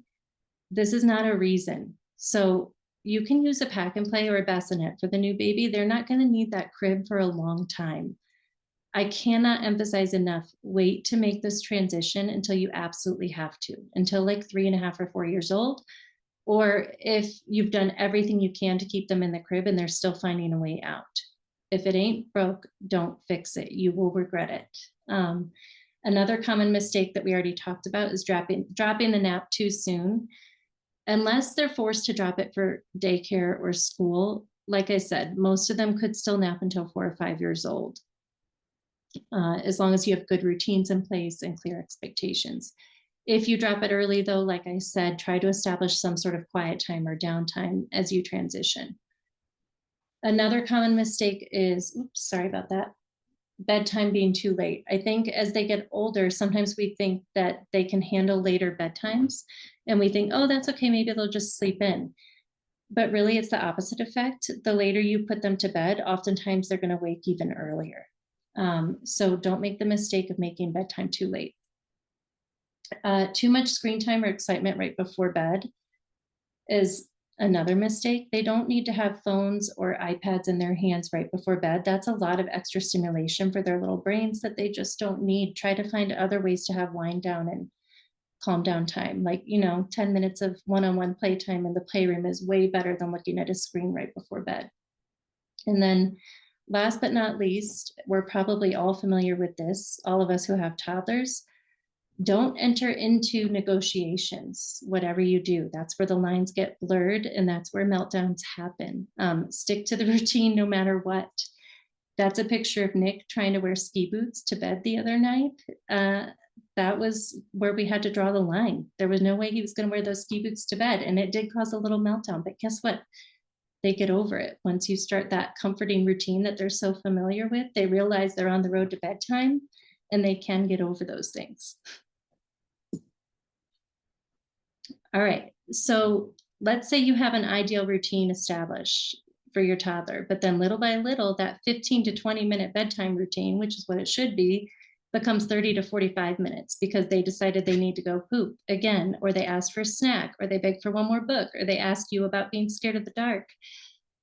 This is not a reason. So you can use a pack and play or a bassinet for the new baby. They're not going to need that crib for a long time. I cannot emphasize enough, wait to make this transition until you absolutely have to, until like 3.5 or 4 years old. Or if you've done everything you can to keep them in the crib and they're still finding a way out. If it ain't broke, don't fix it. You will regret it. Another common mistake that we already talked about is dropping the nap too soon. Unless they're forced to drop it for daycare or school, like I said, most of them could still nap until 4 or 5 years old, as long as you have good routines in place and clear expectations. If you drop it early, though, like I said, try to establish some sort of quiet time or downtime as you transition. Another common mistake is, sorry about that, bedtime being too late. I think as they get older, sometimes we think that they can handle later bedtimes, and we think, oh, that's okay, maybe they'll just sleep in. But really, it's the opposite effect. The later you put them to bed, oftentimes they're going to wake even earlier. So don't make the mistake of making bedtime too late. Too much screen time or excitement right before bed is another mistake. They don't need to have phones or iPads in their hands right before bed. That's a lot of extra stimulation for their little brains that they just don't need. Try to find other ways to have wind down and calm down time. Like, 10 minutes of one-on-one playtime in the playroom is way better than looking at a screen right before bed. And then last but not least, we're probably all familiar with this, all of us who have toddlers. Don't enter into negotiations, whatever you do. That's where the lines get blurred, and that's where meltdowns happen. Stick to the routine no matter what. That's a picture of Nick trying to wear ski boots to bed the other night. That was where we had to draw the line. There was no way he was going to wear those ski boots to bed, and it did cause a little meltdown. But guess what? They get over it. Once you start that comforting routine that they're so familiar with, they realize they're on the road to bedtime, and they can get over those things. All right, so let's say you have an ideal routine established for your toddler, but then little by little, that 15 to 20 minute bedtime routine, which is what it should be, becomes 30 to 45 minutes because they decided they need to go poop again, or they asked for a snack, or they begged for one more book, or they asked you about being scared of the dark,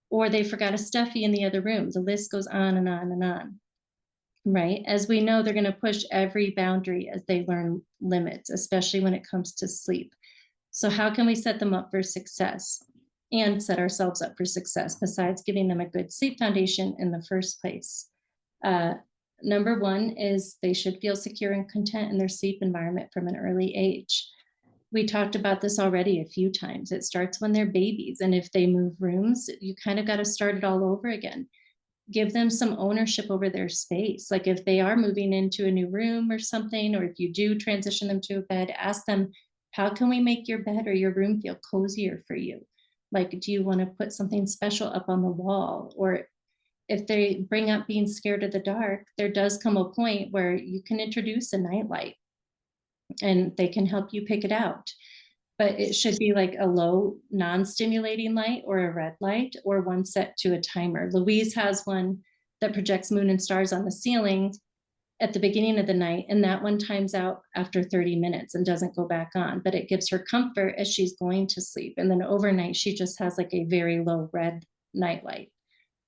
or they forgot a stuffy in the other room. The list goes on and on and on, right? As we know, they're going to push every boundary as they learn limits, especially when it comes to sleep. So, how can we set them up for success and set ourselves up for success besides giving them a good sleep foundation in the first place? Uh, Number one is they should feel secure and content in their sleep environment from an early age. We talked about this already a few times. It starts when they're babies. And if they move rooms, you kind of got to start it all over again. Give them some ownership over their space. Like if they are moving into a new room or something, or if you do transition them to a bed, ask them, how can we make your bed or your room feel cozier for you? Like, do you want to put something special up on the wall? Or if they bring up being scared of the dark, there does come a point where you can introduce a nightlight and they can help you pick it out. But it should be like a low non-stimulating light or a red light or one set to a timer. Louise has one that projects moon and stars on the ceiling at the beginning of the night, and that one times out after 30 minutes and doesn't go back on, but it gives her comfort as she's going to sleep. And then overnight, she just has like a very low red nightlight.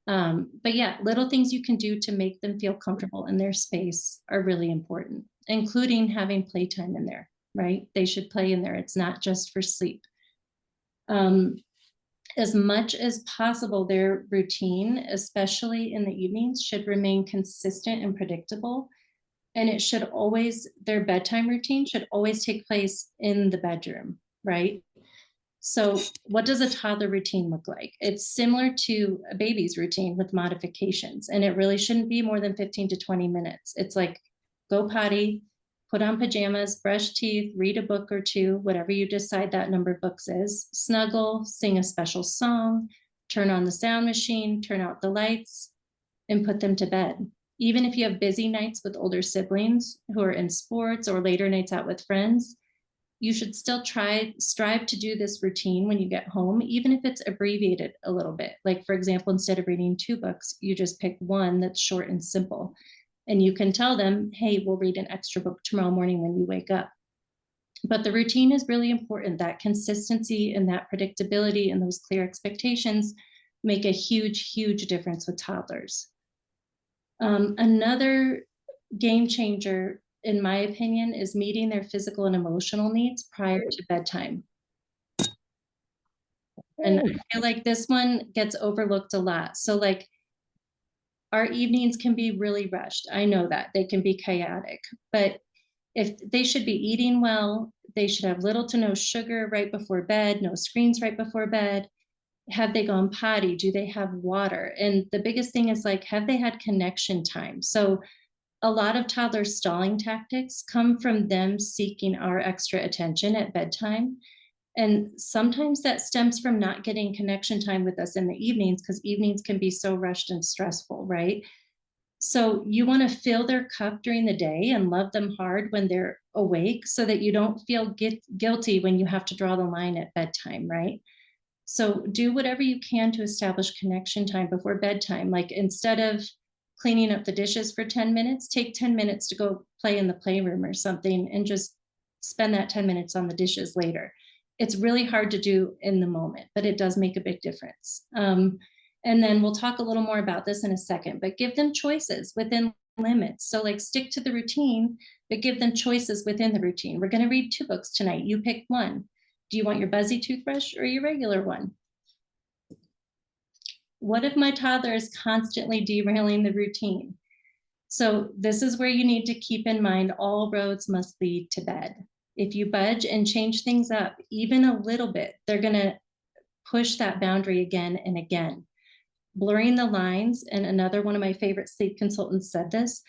But yeah, little things you can do to make them feel comfortable in their space are really important, including having playtime in there, right? They should play in there. It's not just for sleep. As much as possible, their routine, especially in the evenings, should remain consistent and predictable. And it should always, their bedtime routine should always take place in the bedroom, right? So, what does a toddler routine look like? It's similar to a baby's routine with modifications, and it really shouldn't be more than 15 to 20 minutes. It's like go potty, put on pajamas, brush teeth, read a book or two, whatever you decide that number of books is, snuggle, sing a special song, turn on the sound machine, turn out the lights, and put them to bed. Even if you have busy nights with older siblings who are in sports or later nights out with friends, you should still strive to do this routine when you get home, even if it's abbreviated a little bit. Like, for example, instead of reading 2 books, you just pick one that's short and simple. And you can tell them, hey, we'll read an extra book tomorrow morning when you wake up. But the routine is really important. That consistency and that predictability and those clear expectations make a huge, huge difference with toddlers. Another game changer, in my opinion, is meeting their physical and emotional needs prior to bedtime. And I feel like this one gets overlooked a lot. So, like, our evenings can be really rushed. I know that they can be chaotic, but if they should be eating well, they should have little to no sugar right before bed, no screens right before bed. Have they gone potty? Do they have water? And the biggest thing is like, have they had connection time? So a lot of toddler stalling tactics come from them seeking our extra attention at bedtime. And sometimes that stems from not getting connection time with us in the evenings because evenings can be so rushed and stressful, right? So you want to fill their cup during the day and love them hard when they're awake so that you don't feel guilty when you have to draw the line at bedtime, right? So do whatever you can to establish connection time before bedtime. Like instead of cleaning up the dishes for 10 minutes, take 10 minutes to go play in the playroom or something and just spend that 10 minutes on the dishes later. It's really hard to do in the moment, but it does make a big difference. And then we'll talk a little more about this in a second, but give them choices within limits. So like stick to the routine, but give them choices within the routine. We're going to read 2 books tonight. You pick one. Do you want your Buzzy toothbrush or your regular one? What if my toddler is constantly derailing the routine? So this is where you need to keep in mind all roads must lead to bed. If you budge and change things up even a little bit, they're going to push that boundary again and again. Blurring the lines, and another one of my favorite sleep consultants said this,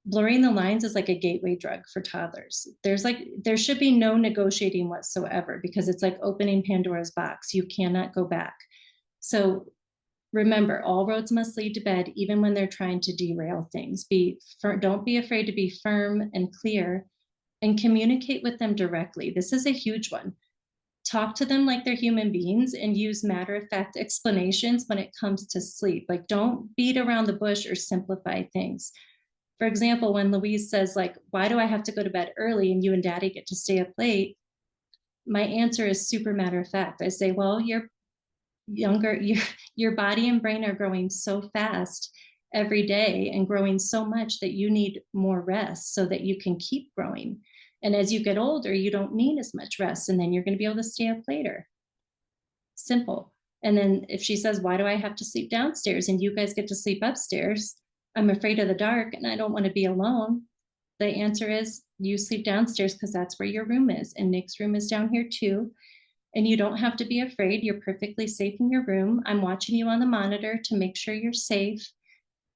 blurring the lines is like a gateway drug for toddlers. There should be no negotiating whatsoever because it's like opening Pandora's box. You cannot go back. So remember, all roads must lead to bed, even when they're trying to derail things. Don't be afraid to be firm and clear and communicate with them directly. This is a huge one. Talk to them like they're human beings and use matter-of-fact explanations when it comes to sleep. Like don't beat around the bush or simplify things. For example, when Louise says, like, why do I have to go to bed early and you and daddy get to stay up late? My answer is super matter of fact. I say, well, you're younger, your body and brain are growing so fast every day and growing so much that you need more rest so that you can keep growing. And as you get older, you don't need as much rest, and then you're going to be able to stay up later. Simple. And then if she says, why do I have to sleep downstairs and you guys get to sleep upstairs? I'm afraid of the dark and I don't want to be alone. The answer is, you sleep downstairs because that's where your room is. And Nick's room is down here too. And you don't have to be afraid. You're perfectly safe in your room. I'm watching you on the monitor to make sure you're safe.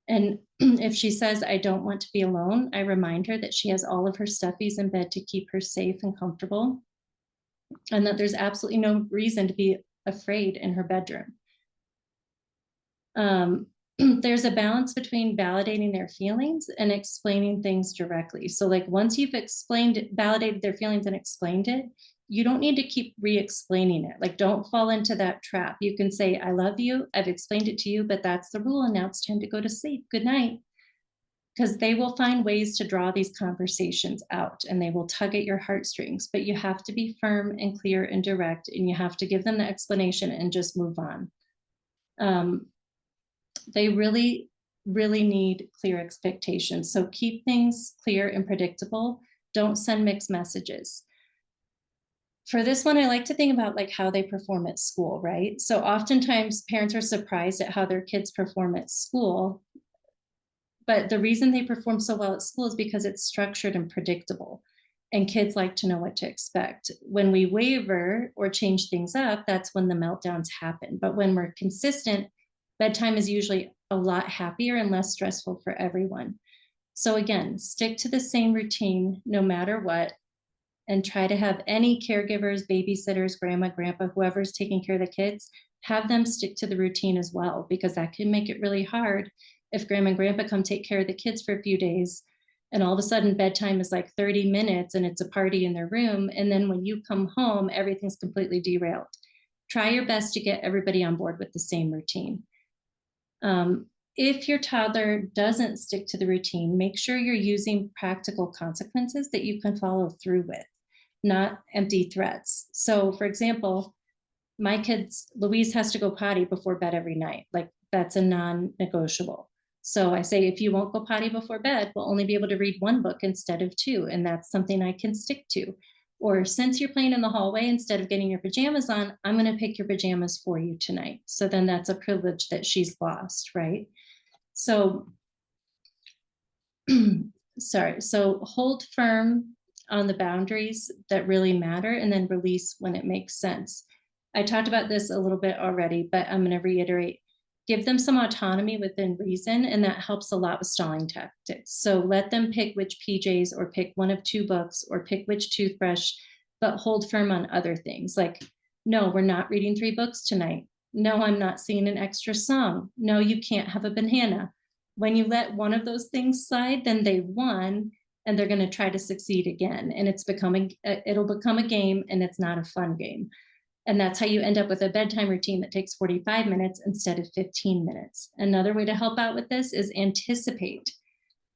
And if she says, I don't want to be alone, I remind her that she has all of her stuffies in bed to keep her safe and comfortable, and that there's absolutely no reason to be afraid in her bedroom. There's a balance between validating their feelings and explaining things directly. So like once you've validated their feelings and explained it, you don't need to keep re-explaining it. Like, don't fall into that trap. You can say, I love you. I've explained it to you, but that's the rule. And now it's time to go to sleep. Good night. Because they will find ways to draw these conversations out and they will tug at your heartstrings, but you have to be firm and clear and direct, and you have to give them the explanation and just move on. They really, really need clear expectations. So keep things clear and predictable. Don't send mixed messages. For this one, I like to think about like how they perform at school, right? So oftentimes parents are surprised at how their kids perform at school, but the reason they perform so well at school is because it's structured and predictable, and kids like to know what to expect. When we waver or change things up, that's when the meltdowns happen. But when we're consistent, bedtime is usually a lot happier and less stressful for everyone. So again, stick to the same routine no matter what, and try to have any caregivers, babysitters, grandma, grandpa, whoever's taking care of the kids, have them stick to the routine as well, because that can make it really hard if grandma and grandpa come take care of the kids for a few days and all of a sudden bedtime is like 30 minutes and it's a party in their room. And then when you come home, everything's completely derailed. Try your best to get everybody on board with the same routine. If your toddler doesn't stick to the routine, make sure you're using practical consequences that you can follow through with, not empty threats. So for example, my kids, Louise has to go potty before bed every night. Like, that's a non-negotiable. So I say, if you won't go potty before bed, we'll only be able to read one book instead of two. And that's something I can stick to. Or since you're playing in the hallway, instead of getting your pajamas on, I'm going to pick your pajamas for you tonight. So then that's a privilege that she's lost, right? So, sorry. So hold firm on the boundaries that really matter, and then release when it makes sense. I talked about this a little bit already, but I'm going to reiterate. Give them some autonomy within reason, and that helps a lot with stalling tactics. So let them pick which PJs, or pick one of two books, or pick which toothbrush, but hold firm on other things. Like, no, we're not reading 3 books tonight. No, I'm not singing an extra song. No, you can't have a banana. When you let one of those things slide, then they won, and they're going to try to succeed again. And it'll become a game, and it's not a fun game. And that's how you end up with a bedtime routine that takes 45 minutes instead of 15 minutes. Another way to help out with this is anticipate.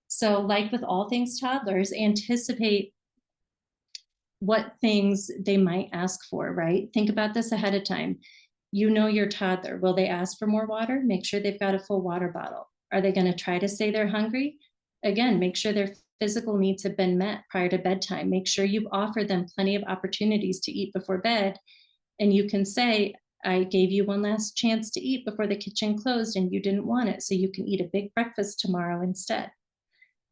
So like with all things toddlers, anticipate what things they might ask for, right? Think about this ahead of time. You know your toddler. Will they ask for more water? Make sure they've got a full water bottle. Are they going to try to say they're hungry? Again, make sure their physical needs have been met prior to bedtime. Make sure you've offered them plenty of opportunities to eat before bed. And you can say, I gave you one last chance to eat before the kitchen closed and you didn't want it, so you can eat a big breakfast tomorrow instead.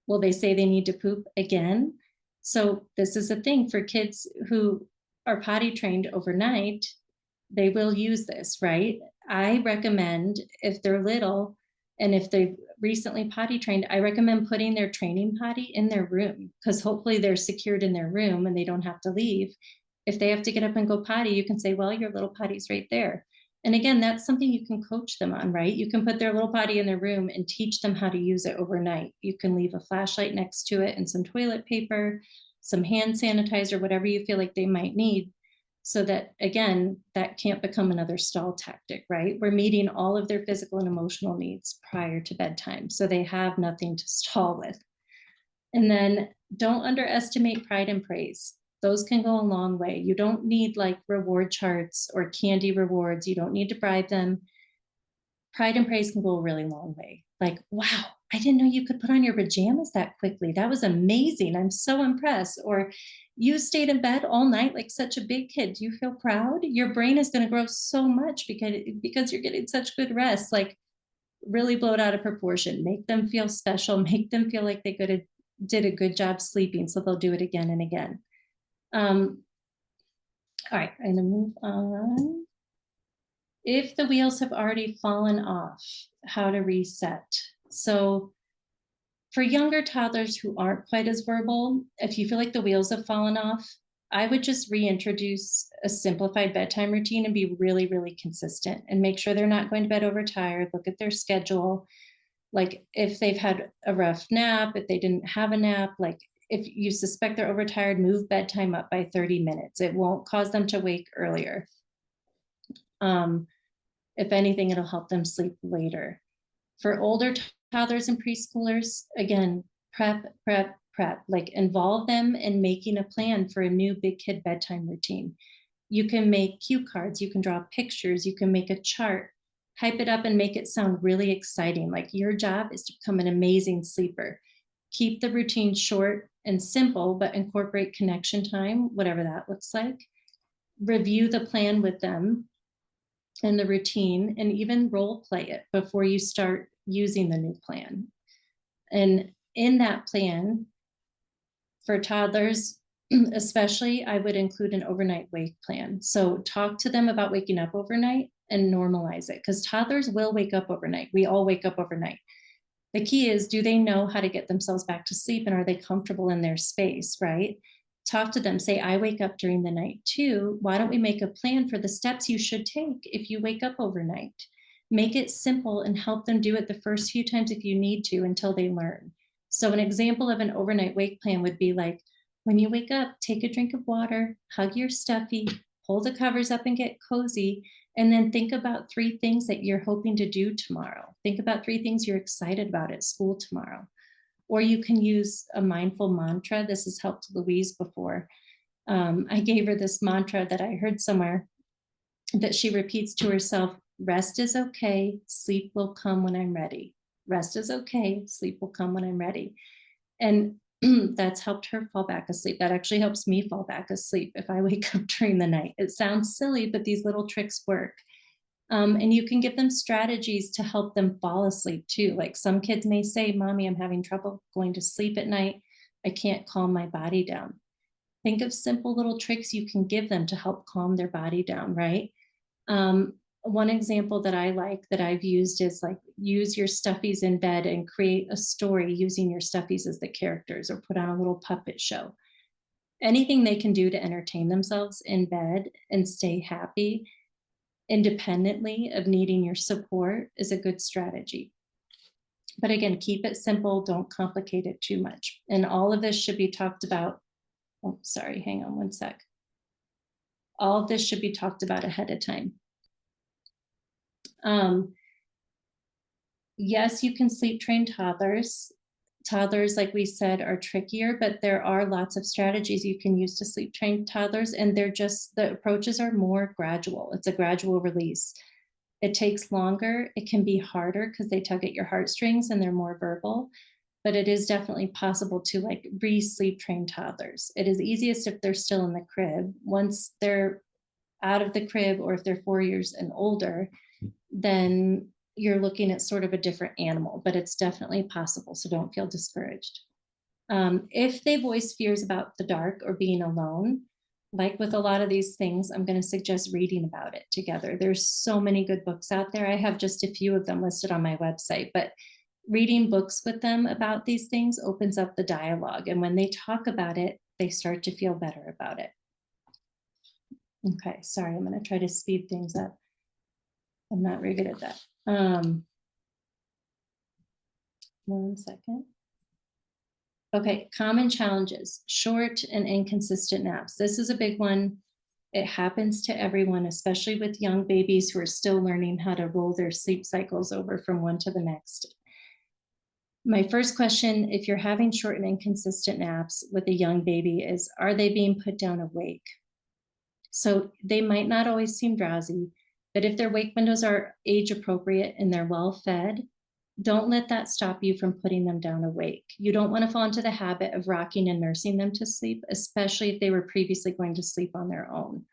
Will they say they need to poop again? So this is a thing for kids who are potty trained overnight. They will use this, right? I recommend, if they're little and if they've recently potty trained, I recommend putting their training potty in their room, because hopefully they're secured in their room and they don't have to leave. If they have to get up and go potty, you can say, well, your little potty's right there. And again, that's something you can coach them on, right? You can put their little potty in their room and teach them how to use it overnight. You can leave a flashlight next to it and some toilet paper, some hand sanitizer, whatever you feel like they might need, so that, again, that can't become another stall tactic, right? We're meeting all of their physical and emotional needs prior to bedtime, so they have nothing to stall with. And then don't underestimate pride and praise. Those can go a long way. You don't need like reward charts or candy rewards. You don't need to bribe them. Pride and praise can go a really long way. Like, wow, I didn't know you could put on your pajamas that quickly. That was amazing. I'm so impressed. Or you stayed in bed all night like such a big kid. Do you feel proud? Your brain is going to grow so much because you're getting such good rest. Like, really blow it out of proportion. Make them feel special. Make them feel like they did a good job sleeping, so they'll do it again and again. All right, I'm gonna move on. If the wheels have already fallen off, how to reset. So for younger toddlers who aren't quite as verbal, if you feel like the wheels have fallen off, I would just reintroduce a simplified bedtime routine and be really, really consistent and make sure they're not going to bed overtired. Look at their schedule. Like if they've had a rough nap, if they didn't have a nap, like if you suspect they're overtired, move bedtime up by 30 minutes. It won't cause them to wake earlier. If anything, it'll help them sleep later. For older toddlers and preschoolers, again, prep, prep, prep, like involve them in making a plan for a new big kid bedtime routine. You can make cue cards, you can draw pictures, you can make a chart, hype it up and make it sound really exciting. Like your job is to become an amazing sleeper. Keep the routine short and simple, but incorporate connection time, whatever that looks like. Review the plan with them and the routine, and even role play it before you start using the new plan. And in that plan, for toddlers, especially, I would include an overnight wake plan. So talk to them about waking up overnight and normalize it, because toddlers will wake up overnight. We all wake up overnight. The key is, do they know how to get themselves back to sleep, and are they comfortable in their space, right? Talk to them, say, I wake up during the night too. Why don't we make a plan for the steps you should take if you wake up overnight? Make it simple and help them do it the first few times if you need to until they learn. So an example of an overnight wake plan would be like, when you wake up, take a drink of water, hug your stuffy, pull the covers up and get cozy, and then think about 3 things that you're hoping to do tomorrow. Think about 3 things you're excited about at school tomorrow. Or you can use a mindful mantra. This has helped Louise before. I gave her this mantra that I heard somewhere that she repeats to herself: rest is okay, sleep will come when I'm ready. Rest is okay, sleep will come when I'm ready. And that's helped her fall back asleep. That actually helps me fall back asleep if I wake up during the night. It sounds silly, but these little tricks work. And you can give them strategies to help them fall asleep too. Like some kids may say, Mommy, I'm having trouble going to sleep at night. I can't calm my body down. Think of simple little tricks you can give them to help calm their body down, right? One example that I like that I've used is like, use your stuffies in bed and create a story using your stuffies as the characters, or put on a little puppet show. Anything they can do to entertain themselves in bed and stay happy independently of needing your support is a good strategy. But again, keep it simple, don't complicate it too much. And all of this should be talked about. Oh, sorry, hang on one sec. All of this should be talked about ahead of time. Yes, you can sleep train toddlers. Toddlers, like we said, are trickier, but there are lots of strategies you can use to sleep train toddlers, and the approaches are more gradual. It's a gradual release. It takes longer. It can be harder because they tug at your heartstrings and they're more verbal, but it is definitely possible to like re-sleep train toddlers. It is easiest if they're still in the crib. Once they're out of the crib, or if they're 4 years and older, then you're looking at sort of a different animal, but it's definitely possible. So don't feel discouraged. If they voice fears about the dark or being alone, like with a lot of these things, I'm going to suggest reading about it together. There's so many good books out there. I have just a few of them listed on my website, but reading books with them about these things opens up the dialogue. And when they talk about it, they start to feel better about it. Okay, sorry, I'm going to try to speed things up. I'm not very good at that. One second. Okay, common challenges: short and inconsistent naps. This is a big one. It happens to everyone, especially with young babies who are still learning how to roll their sleep cycles over from one to the next. My first question, if you're having short and inconsistent naps with a young baby, is are they being put down awake? So they might not always seem drowsy, but if their wake windows are age appropriate and they're well fed, don't let that stop you from putting them down awake. You don't want to fall into the habit of rocking and nursing them to sleep, especially if they were previously going to sleep on their own.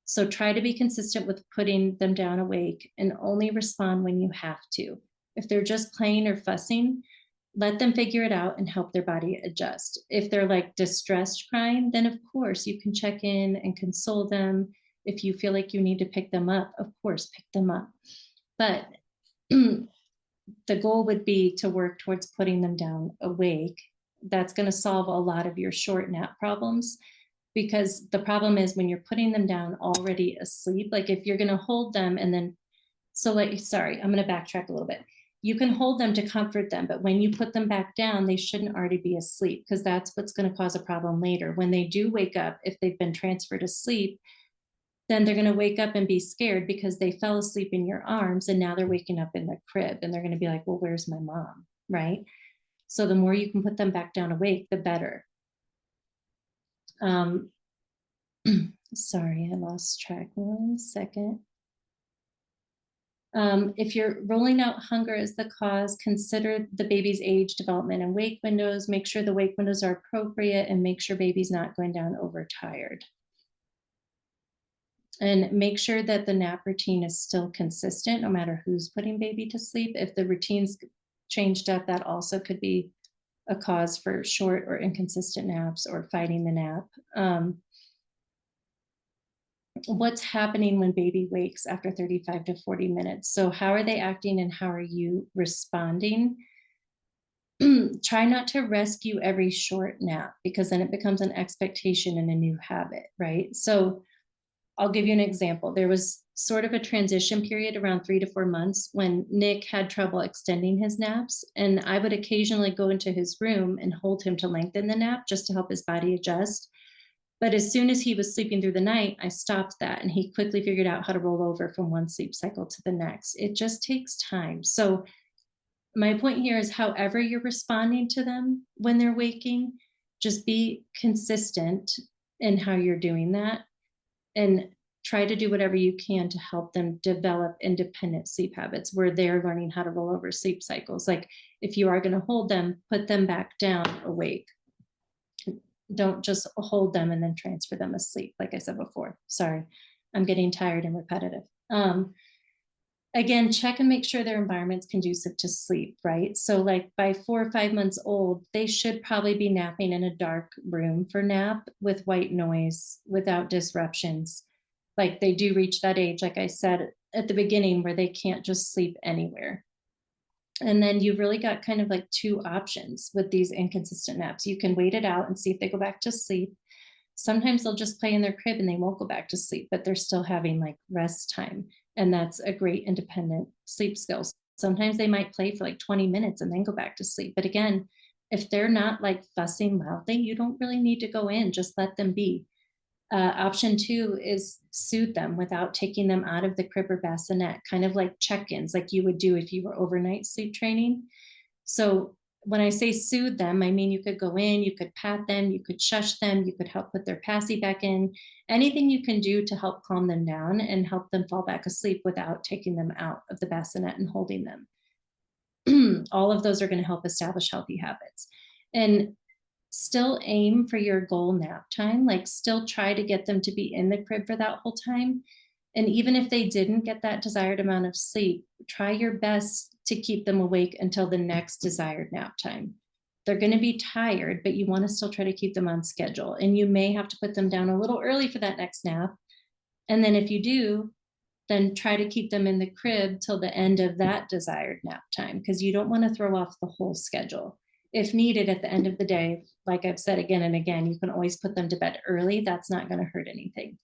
So try to be consistent with putting them down awake and only respond when you have to. If they're just playing or fussing, let them figure it out and help their body adjust. If they're like distressed crying, then of course you can check in and console them. If you feel like you need to pick them up, of course, pick them up. But the goal would be to work towards putting them down awake. That's going to solve a lot of your short nap problems, because the problem is when you're putting them down already asleep, like if you're going to hold them and then, so like, sorry, I'm going to backtrack a little bit. You can hold them to comfort them, but when you put them back down, they shouldn't already be asleep, because that's what's going to cause a problem later. When they do wake up, if they've been transferred to sleep, then they're going to wake up and be scared because they fell asleep in your arms and now they're waking up in the crib and they're going to be like, well, where's my mom? Right? So the more you can put them back down awake, the better. Sorry, I lost track. 1 second. If you're rolling out hunger as the cause, consider the baby's age, development, and wake windows. Make sure the wake windows are appropriate and make sure baby's not going down overtired. And make sure that the nap routine is still consistent no matter who's putting baby to sleep. If the routine's changed up, that also could be a cause for short or inconsistent naps or fighting the nap. What's happening when baby wakes after 35 to 40 minutes? So how are they acting and how are you responding? Try not to rescue every short nap, because then it becomes an expectation and a new habit, right? So I'll give you an example. There was sort of a transition period around 3 to 4 months when Nick had trouble extending his naps. And I would occasionally go into his room and hold him to lengthen the nap just to help his body adjust. But as soon as he was sleeping through the night, I stopped that and he quickly figured out how to roll over from one sleep cycle to the next. It just takes time. So my point here is however you're responding to them when they're waking, just be consistent in how you're doing that and try to do whatever you can to help them develop independent sleep habits where they're learning how to roll over sleep cycles. Like if you are going to hold them, put them back down awake. Don't just hold them and then transfer them asleep. Like I said before, sorry, I'm getting tired and repetitive. Again, check and make sure their environment's conducive to sleep, right? So like by 4 or 5 months old, they should probably be napping in a dark room for nap with white noise without disruptions. Like they do reach that age, like I said at the beginning, where they can't just sleep anywhere. And then you've really got kind of like two options with these inconsistent naps. You can wait it out and see if they go back to sleep. Sometimes they'll just play in their crib and they won't go back to sleep, but they're still having like rest time. And that's a great independent sleep skill. Sometimes they might play for like 20 minutes and then go back to sleep. But again, if they're not like fussing loudly, you don't really need to go in, just let them be. Option 2 is soothe them without taking them out of the crib or bassinet, kind of like check-ins, like you would do if you were overnight sleep training. So when I say soothe them, I mean you could go in, you could pat them, you could shush them, you could help put their passy back in, anything you can do to help calm them down and help them fall back asleep without taking them out of the bassinet and holding them. All of those are going to help establish healthy habits. And still aim for your goal nap time, like still try to get them to be in the crib for that whole time. And even if they didn't get that desired amount of sleep, try your best to keep them awake until the next desired nap time. They're going to be tired, but you want to still try to keep them on schedule. And you may have to put them down a little early for that next nap. And then if you do, then try to keep them in the crib till the end of that desired nap time, because you don't want to throw off the whole schedule. If needed at the end of the day, like I've said again and again, you can always put them to bed early. That's not going to hurt anything.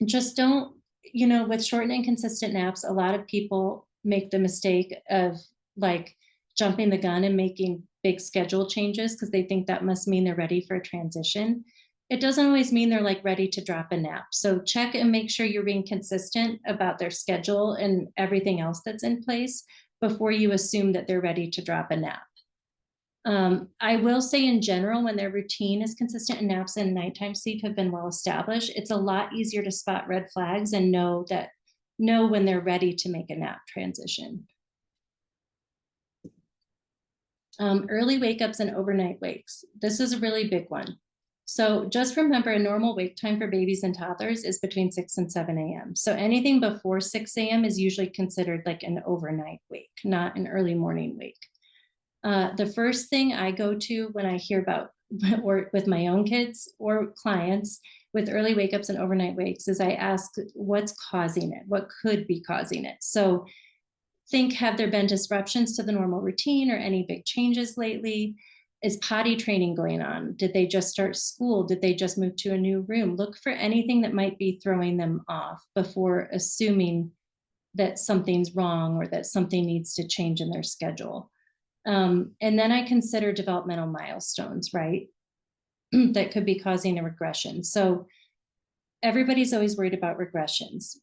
Just don't, with short and inconsistent naps, a lot of people make the mistake of like jumping the gun and making big schedule changes because they think that must mean they're ready for a transition. It doesn't always mean they're like ready to drop a nap. So check and make sure you're being consistent about their schedule and everything else that's in place before you assume that they're ready to drop a nap. I will say in general, when their routine is consistent and naps and nighttime sleep have been well established, it's a lot easier to spot red flags and know when they're ready to make a nap transition. Early wake ups and overnight wakes. This is a really big one. So just remember, a normal wake time for babies and toddlers is between 6 and 7 a.m. So anything before 6 a.m. is usually considered like an overnight wake, not an early morning wake. The first thing I go to when I hear about, or with my own kids or clients with early wake ups and overnight wakes, is I ask what's causing it? What could be causing it? So think, have there been disruptions to the normal routine or any big changes lately? Is potty training going on? Did they just start school? Did they just move to a new room? Look for anything that might be throwing them off before assuming that something's wrong or that something needs to change in their schedule. And then I consider developmental milestones, right? That could be causing a regression. So everybody's always worried about regressions.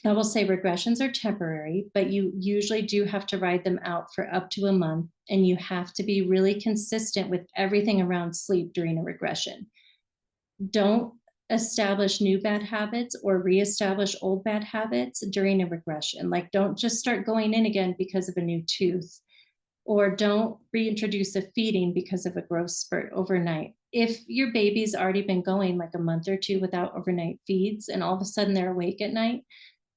I will say regressions are temporary, but you usually do have to ride them out for up to a month, and you have to be really consistent with everything around sleep during a regression. Don't establish new bad habits or reestablish old bad habits during a regression. Like, don't just start going in again because of a new tooth, or don't reintroduce a feeding because of a growth spurt overnight. If your baby's already been going like a month or two without overnight feeds and all of a sudden they're awake at night,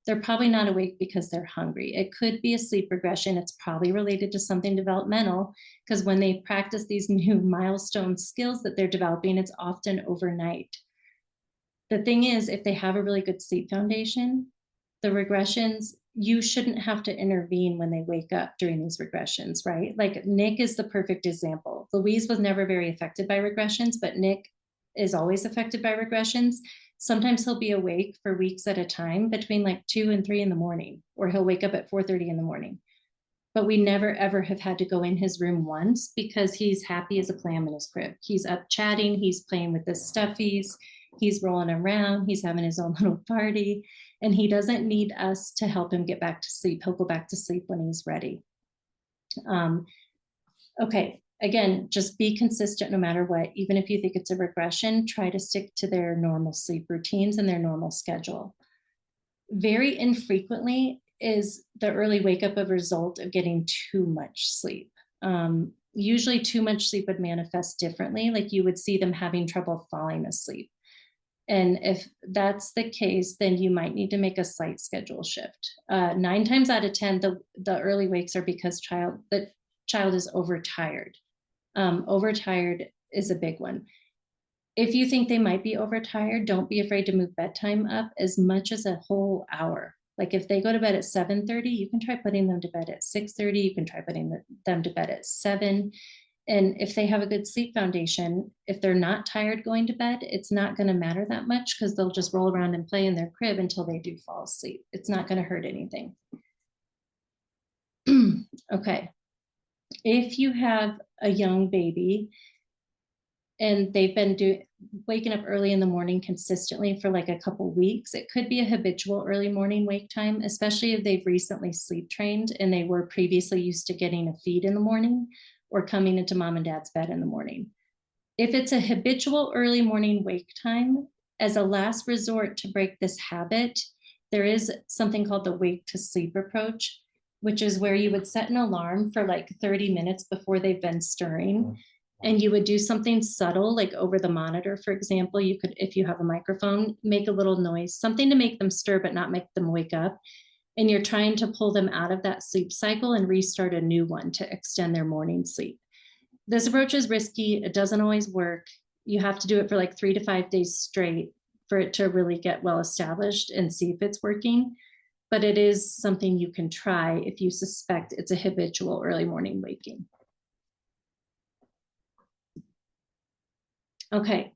they're probably not awake because they're hungry. It could be a sleep regression. It's probably related to something developmental, because when they practice these new milestone skills that they're developing, it's often overnight. The thing is, if they have a really good sleep foundation, the regressions, you shouldn't have to intervene when they wake up during these regressions, right? Like Nick is the perfect example. Louise was never very affected by regressions, but Nick is always affected by regressions. Sometimes he'll be awake for weeks at a time between like 2 and 3 in the morning, or he'll wake up at 4:30 in the morning. But we never ever have had to go in his room once because he's happy as a clam in his crib. He's up chatting, he's playing with his stuffies, he's rolling around, he's having his own little party, and he doesn't need us to help him get back to sleep. He'll go back to sleep when he's ready. Okay, again, just be consistent no matter what. Even if you think it's a regression, try to stick to their normal sleep routines and their normal schedule. Very infrequently is the early wake up a result of getting too much sleep. Usually too much sleep would manifest differently, like you would see them having trouble falling asleep. And if that's the case, then you might need to make a slight schedule shift. 9 times out of 10, the early wakes are because the child is overtired. Overtired is a big one. If you think they might be overtired, don't be afraid to move bedtime up as much as a whole hour. Like if they go to bed at 7:30, you can try putting them to bed at 6:30. You can try putting them to bed at 7. And if they have a good sleep foundation, if they're not tired going to bed, it's not going to matter that much because they'll just roll around and play in their crib until they do fall asleep. It's not going to hurt anything. Okay. If you have a young baby and they've been waking up early in the morning consistently for like a couple weeks, it could be a habitual early morning wake time, especially if they've recently sleep trained and they were previously used to getting a feed in the morning or coming into mom and dad's bed in the morning. If it's a habitual early morning wake time, as a last resort to break this habit, there is something called the wake to sleep approach, which is where you would set an alarm for like 30 minutes before they've been stirring. And you would do something subtle, like over the monitor, for example. You could, if you have a microphone, make a little noise, something to make them stir, but not make them wake up. And you're trying to pull them out of that sleep cycle and restart a new one to extend their morning sleep. This approach is risky. It doesn't always work. You have to do it for like 3 to 5 days straight for it to really get well established and see if it's working. But it is something you can try if you suspect it's a habitual early morning waking. Okay,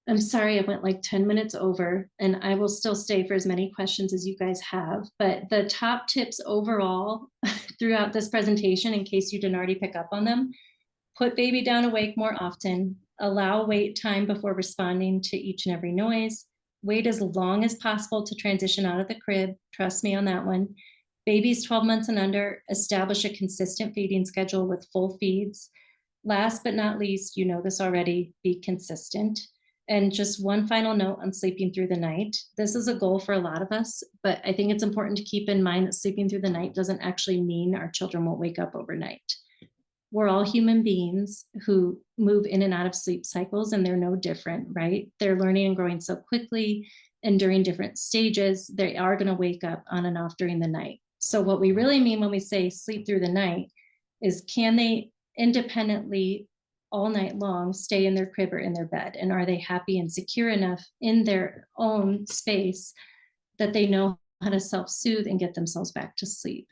I'm sorry I went like 10 minutes over, and I will still stay for as many questions as you guys have. But the top tips overall throughout this presentation, in case you didn't already pick up on them: put baby down awake more often, allow wait time before responding to each and every noise, wait as long as possible to transition out of the crib, trust me on that one, Babies 12 months and under, establish a consistent feeding schedule with full feeds. Last but not least, you know this already, be consistent. And just one final note on sleeping through the night. This is a goal for a lot of us, but I think it's important to keep in mind that sleeping through the night doesn't actually mean our children won't wake up overnight. We're all human beings who move in and out of sleep cycles, and they're no different, right? They're learning and growing so quickly, and during different stages, they are going to wake up on and off during the night. So what we really mean when we say sleep through the night is, can they independently all night long stay in their crib or in their bed? And are they happy and secure enough in their own space that they know how to self-soothe and get themselves back to sleep?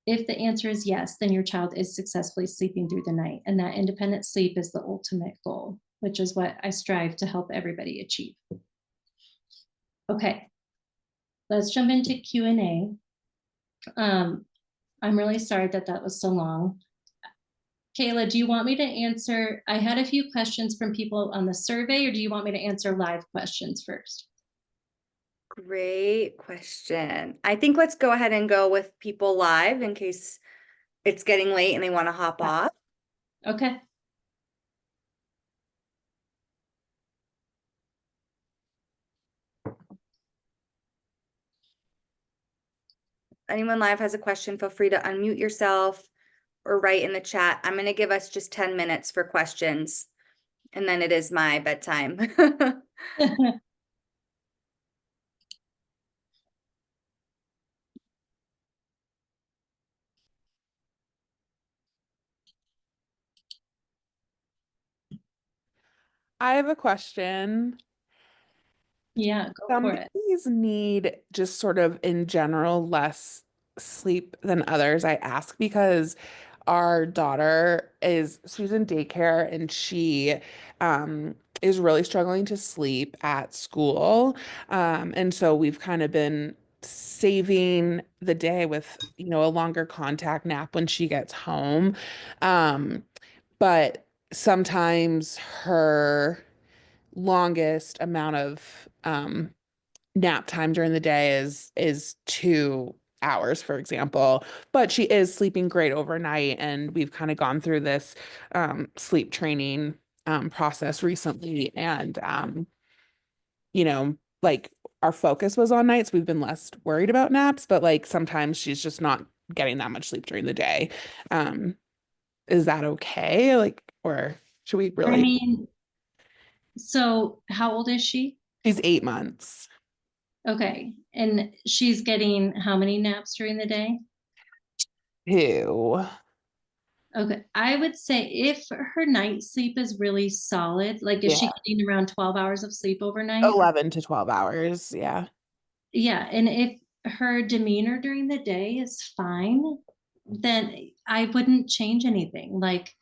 If the answer is yes, then your child is successfully sleeping through the night. And that independent sleep is the ultimate goal, which is what I strive to help everybody achieve. Okay, let's jump into Q&A. I'm really sorry that that was so long. Kayla, do you want me to answer? I had a few questions from people on the survey, or do you want me to answer live questions first? Great question. I think let's go ahead and go with people live in case it's getting late and they want to hop off. Okay. Anyone live has a question, feel free to unmute yourself or write in the chat. I'm going to give us just 10 minutes for questions, and then it is my bedtime. I have a question. Yeah, go Some for it. babies need just sort of in general less sleep than others. I ask because our daughter she's in daycare and she is really struggling to sleep at school. And so we've kind of been saving the day with, a longer contact nap when she gets home. But sometimes her longest amount of nap time during the day is 2 hours, for example. But she is sleeping great overnight, and we've kind of gone through this sleep training process recently, and like our focus was on nights. We've been less worried about naps, but like sometimes she's just not getting that much sleep during the day. Um, is that okay? Like, or should we I really? mean, so how old is she? She's 8 months. Okay. And she's getting how many naps during the day? 2. Okay. I would say if her night sleep is really solid, like is she Yeah. getting around 12 hours of sleep overnight? 11 to 12 hours. Yeah. Yeah. And if her demeanor during the day is fine, then I wouldn't change anything. Like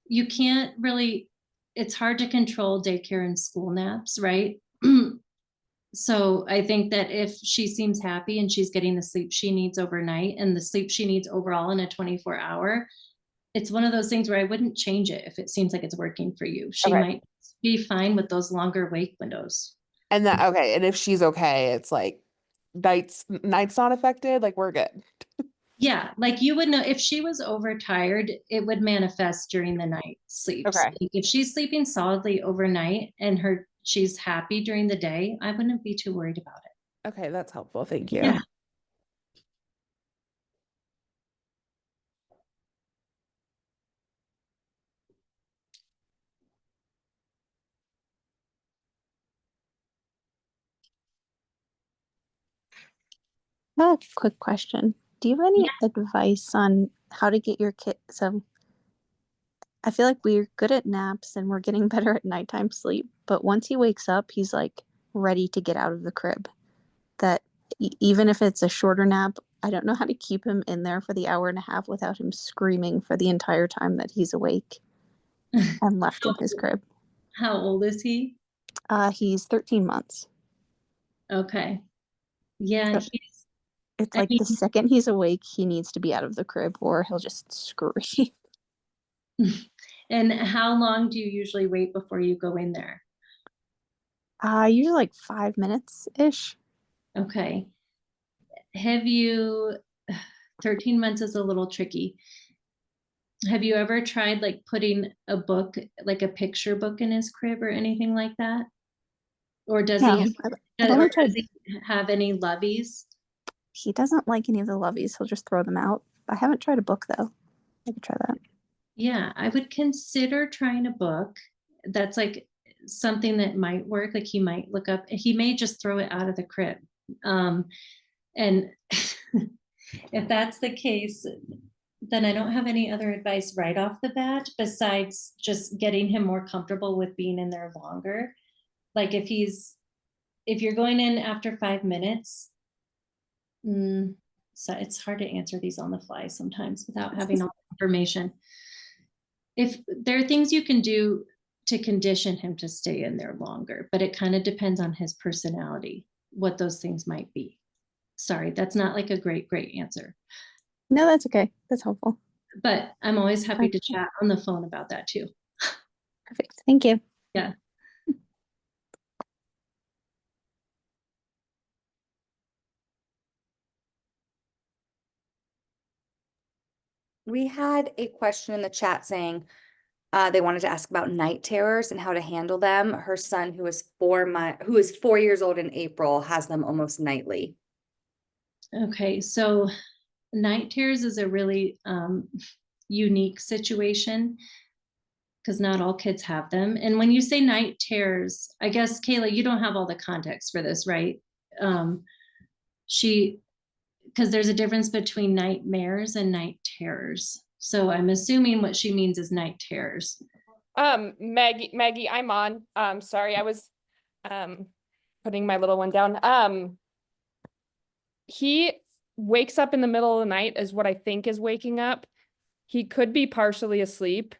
you can't really, it's hard to control daycare and school naps, right? So I think that if she seems happy and she's getting the sleep she needs overnight and the sleep she needs overall in a 24-hour, it's one of those things where I wouldn't change it if it seems like it's working for you. She Okay. might be fine with those longer wake windows. And that, okay. And if she's okay, it's like nights not affected, like we're good. Yeah, like you would know if she was overtired, it would manifest during the night sleeps. Okay. Like if she's sleeping solidly overnight and she's happy during the day, I wouldn't be too worried about it. Okay, that's helpful. Thank you. Yeah. A quick question. Do you have any advice on how to get your kid? So I feel like we're good at naps and we're getting better at nighttime sleep, but once he wakes up, he's like ready to get out of the crib. That even if it's a shorter nap, I don't know how to keep him in there for the hour and a half without him screaming for the entire time that he's awake and left in his crib. How old is he? He's 13 months. Okay. Yeah, So it's I like the mean, second he's awake, he needs to be out of the crib or he'll just scream. and how long do you usually wait before you go in there? Usually like 5 minutes ish. Okay. Have you, 13 months is a little tricky. Have you ever tried like putting a book, like a picture book in his crib or anything like that? Or does No, he, I've or only does tried. he have any loveys? He doesn't like any of the loveys. He'll just throw them out. I haven't tried a book though. I could try that. Yeah, I would consider trying a book. That's like something that might work. Like he might look up, he may just throw it out of the crib. And if that's the case, then I don't have any other advice right off the bat besides just getting him more comfortable with being in there longer. Like if you're going in after 5 minutes, so it's hard to answer these on the fly sometimes without having all the information. If there are things you can do to condition him to stay in there longer, but it kind of depends on his personality, what those things might be. Sorry, that's not like a great answer, No, that's okay. That's helpful. but I'm always happy to Okay. chat on the phone about that too. Perfect. Thank you. Yeah. We had a question in the chat saying they wanted to ask about night terrors and how to handle them. Her son, who is 4 years old in April, has them almost nightly. Okay, so night terrors is a really unique situation because not all kids have them. And when you say night terrors, I guess, Kayla, you don't have all the context for this, right? Because there's a difference between nightmares and night terrors. So I'm assuming what she means is night terrors. Maggie, I'm on. Sorry, I was putting my little one down. He wakes up in the middle of the night is what I think is waking up. He could be partially asleep,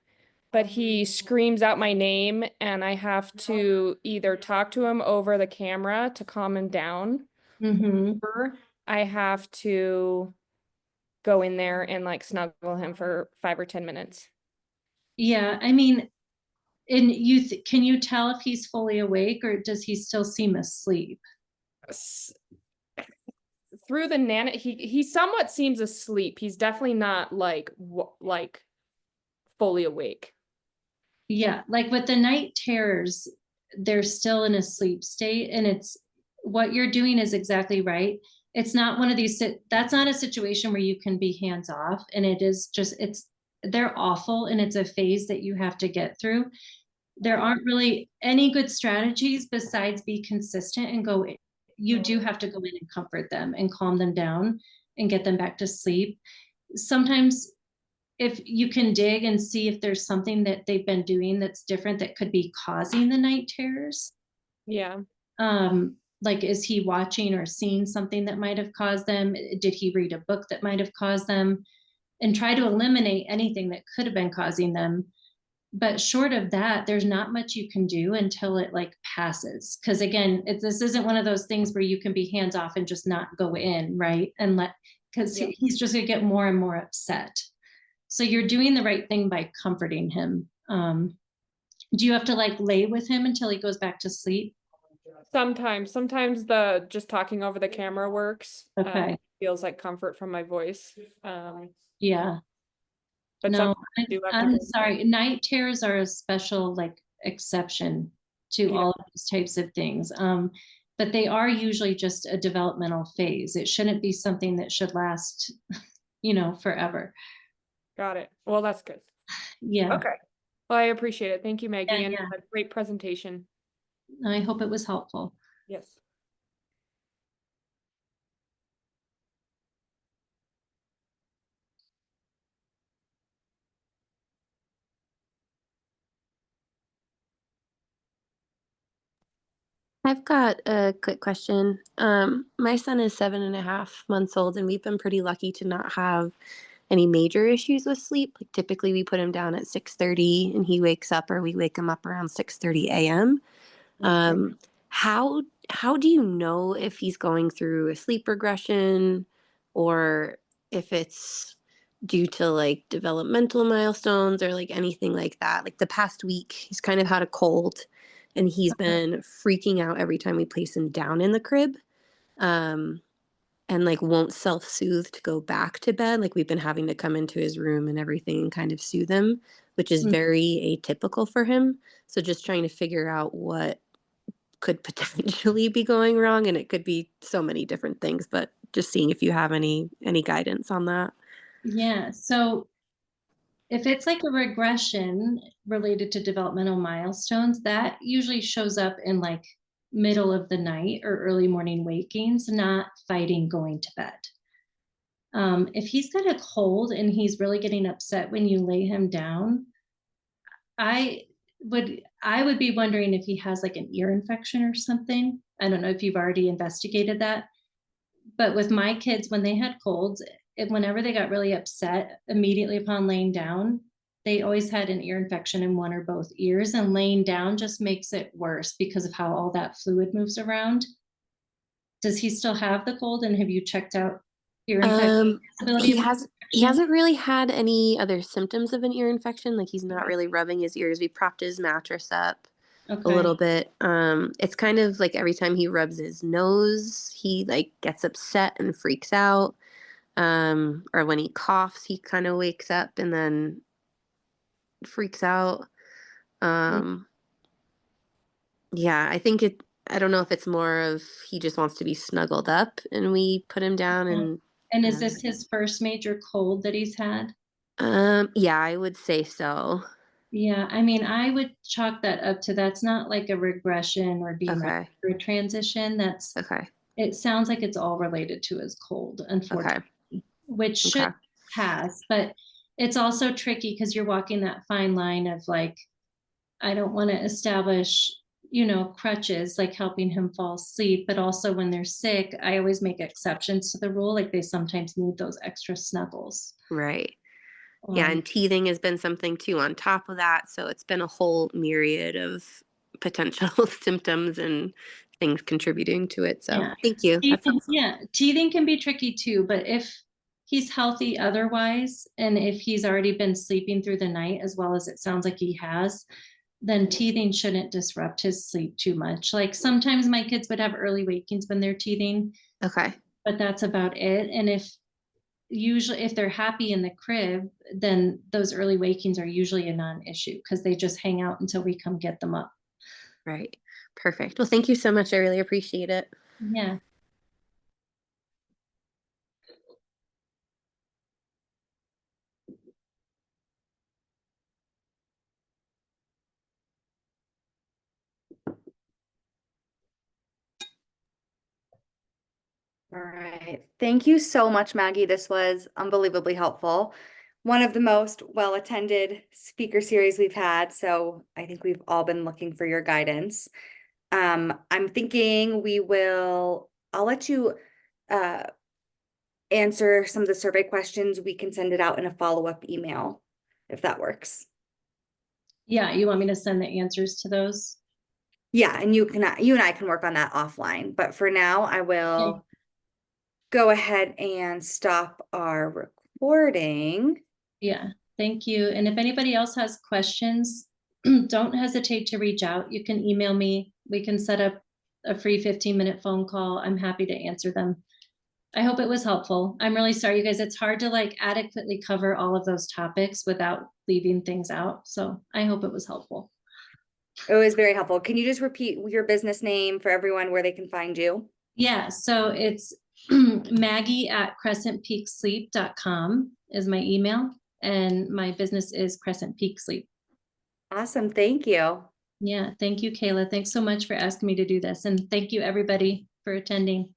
but he screams out my name and I have to either talk to him over the camera to calm him down, or I have to go in there and like snuggle him for 5 or 10 minutes. Yeah, I mean, and can you tell if he's fully awake or does he still seem asleep? Through the nano, he somewhat seems asleep. He's definitely not like fully awake. Yeah, like with the night terrors, they're still in a sleep state, and it's what you're doing is exactly right. It's not one of these, that's not a situation where you can be hands off, and it is just, they're awful, and it's a phase that you have to get through. There aren't really any good strategies besides be consistent and go, you do have to go in and comfort them and calm them down and get them back to sleep. Sometimes if you can dig and see if there's something that they've been doing that's different that could be causing the night terrors. Yeah. Like, is he watching or seeing something that might have caused them? Did he read a book that might have caused them? And try to eliminate anything that could have been causing them. But short of that, there's not much you can do until it like passes. Because again, this isn't one of those things where you can be hands off and just not go in, right? And because he's just gonna get more and more upset. So you're doing the right thing by comforting him. Do you have to like lay with him until he goes back to sleep? Sometimes the just talking over the camera works. Okay. Feels like comfort from my voice. Yeah. But no, I'm go. sorry. Night terrors are a special like exception to all of these types of things. But they are usually just a developmental phase. It shouldn't be something that should last, forever. Got it. Well, that's good. Yeah. Okay. Well, I appreciate it. Thank you, Maggie, Yeah, and a great presentation. I hope it was helpful. Yes. I've got a quick question. My son is 7.5 months old, and we've been pretty lucky to not have any major issues with sleep. Like typically, we put him down at 6:30, and he wakes up, or we wake him up around 6:30 a.m. How do you know if he's going through a sleep regression, or if it's due to like developmental milestones or like anything like that? Like the past week, he's kind of had a cold and he's been freaking out every time we place him down in the crib. and like won't self-soothe to go back to bed. Like we've been having to come into his room and everything and kind of soothe him, which is Mm. very atypical for him. So just trying to figure out what could potentially be going wrong, and it could be so many different things, but just seeing if you have any guidance on that. Yeah, so if it's like a regression related to developmental milestones, that usually shows up in like middle of the night or early morning wakings, not fighting going to bed. If he's got a cold and he's really getting upset when you lay him down, I would be wondering if he has like an ear infection or something. I don't know if you've already investigated that. But with my kids, when they had colds, whenever they got really upset immediately upon laying down, they always had an ear infection in one or both ears, and laying down just makes it worse because of how all that fluid moves around. Does he still have the cold, and have you checked out ear infection? He hasn't really had any other symptoms of an ear infection. Like he's not really rubbing his ears. We propped his mattress up a little bit. It's kind of like every time he rubs his nose, he like gets upset and freaks out. Or when he coughs, he kind of wakes up and then freaks out. Yeah, I don't know if it's more of he just wants to be snuggled up and we put him down And is this his first major cold that he's had? Yeah, I would say so. Yeah, I mean, I would chalk that up to that's not like a regression or being ready Okay. for a transition. Okay. It sounds like it's all related to his cold, unfortunately, which should pass, but it's also tricky because you're walking that fine line of like, I don't want to establish, crutches, like helping him fall asleep, but also when they're sick, I always make exceptions to the rule. Like they sometimes need those extra snuggles. Right. Yeah, and teething has been something too on top of that. So it's been a whole myriad of potential symptoms and things contributing to it. So thank you. That's helpful. Yeah, teething can be tricky too, but if he's healthy otherwise, and if he's already been sleeping through the night as well as it sounds like he has, then teething shouldn't disrupt his sleep too much. Like sometimes my kids would have early wakings when they're teething. Okay. But that's about it. And if they're happy in the crib, then those early wakings are usually a non-issue because they just hang out until we come get them up. Right. Perfect. Well, thank you so much. I really appreciate it. Yeah. All right. Thank you so much, Maggie. This was unbelievably helpful. One of the most well-attended speaker series we've had, so I think we've all been looking for your guidance. I'm thinking I'll let you answer some of the survey questions. We can send it out in a follow-up email, if that works. Yeah, you want me to send the answers to those? Yeah, and you and I can work on that offline. But for now, I will go ahead and stop our recording. Yeah, thank you. And if anybody else has questions, don't hesitate to reach out. You can email me. We can set up a free 15-minute phone call. I'm happy to answer them. I hope it was helpful. I'm really sorry, you guys. It's hard to like adequately cover all of those topics without leaving things out. So I hope it was helpful. It was very helpful. Can you just repeat your business name for everyone where they can find you? Yeah, so it's Maggie@crescentpeaksleep.com is my email, and my business is Crescent Peak Sleep. Awesome. Thank you. Yeah, thank you, Kayla. Thanks so much for asking me to do this. And thank you, everybody, for attending.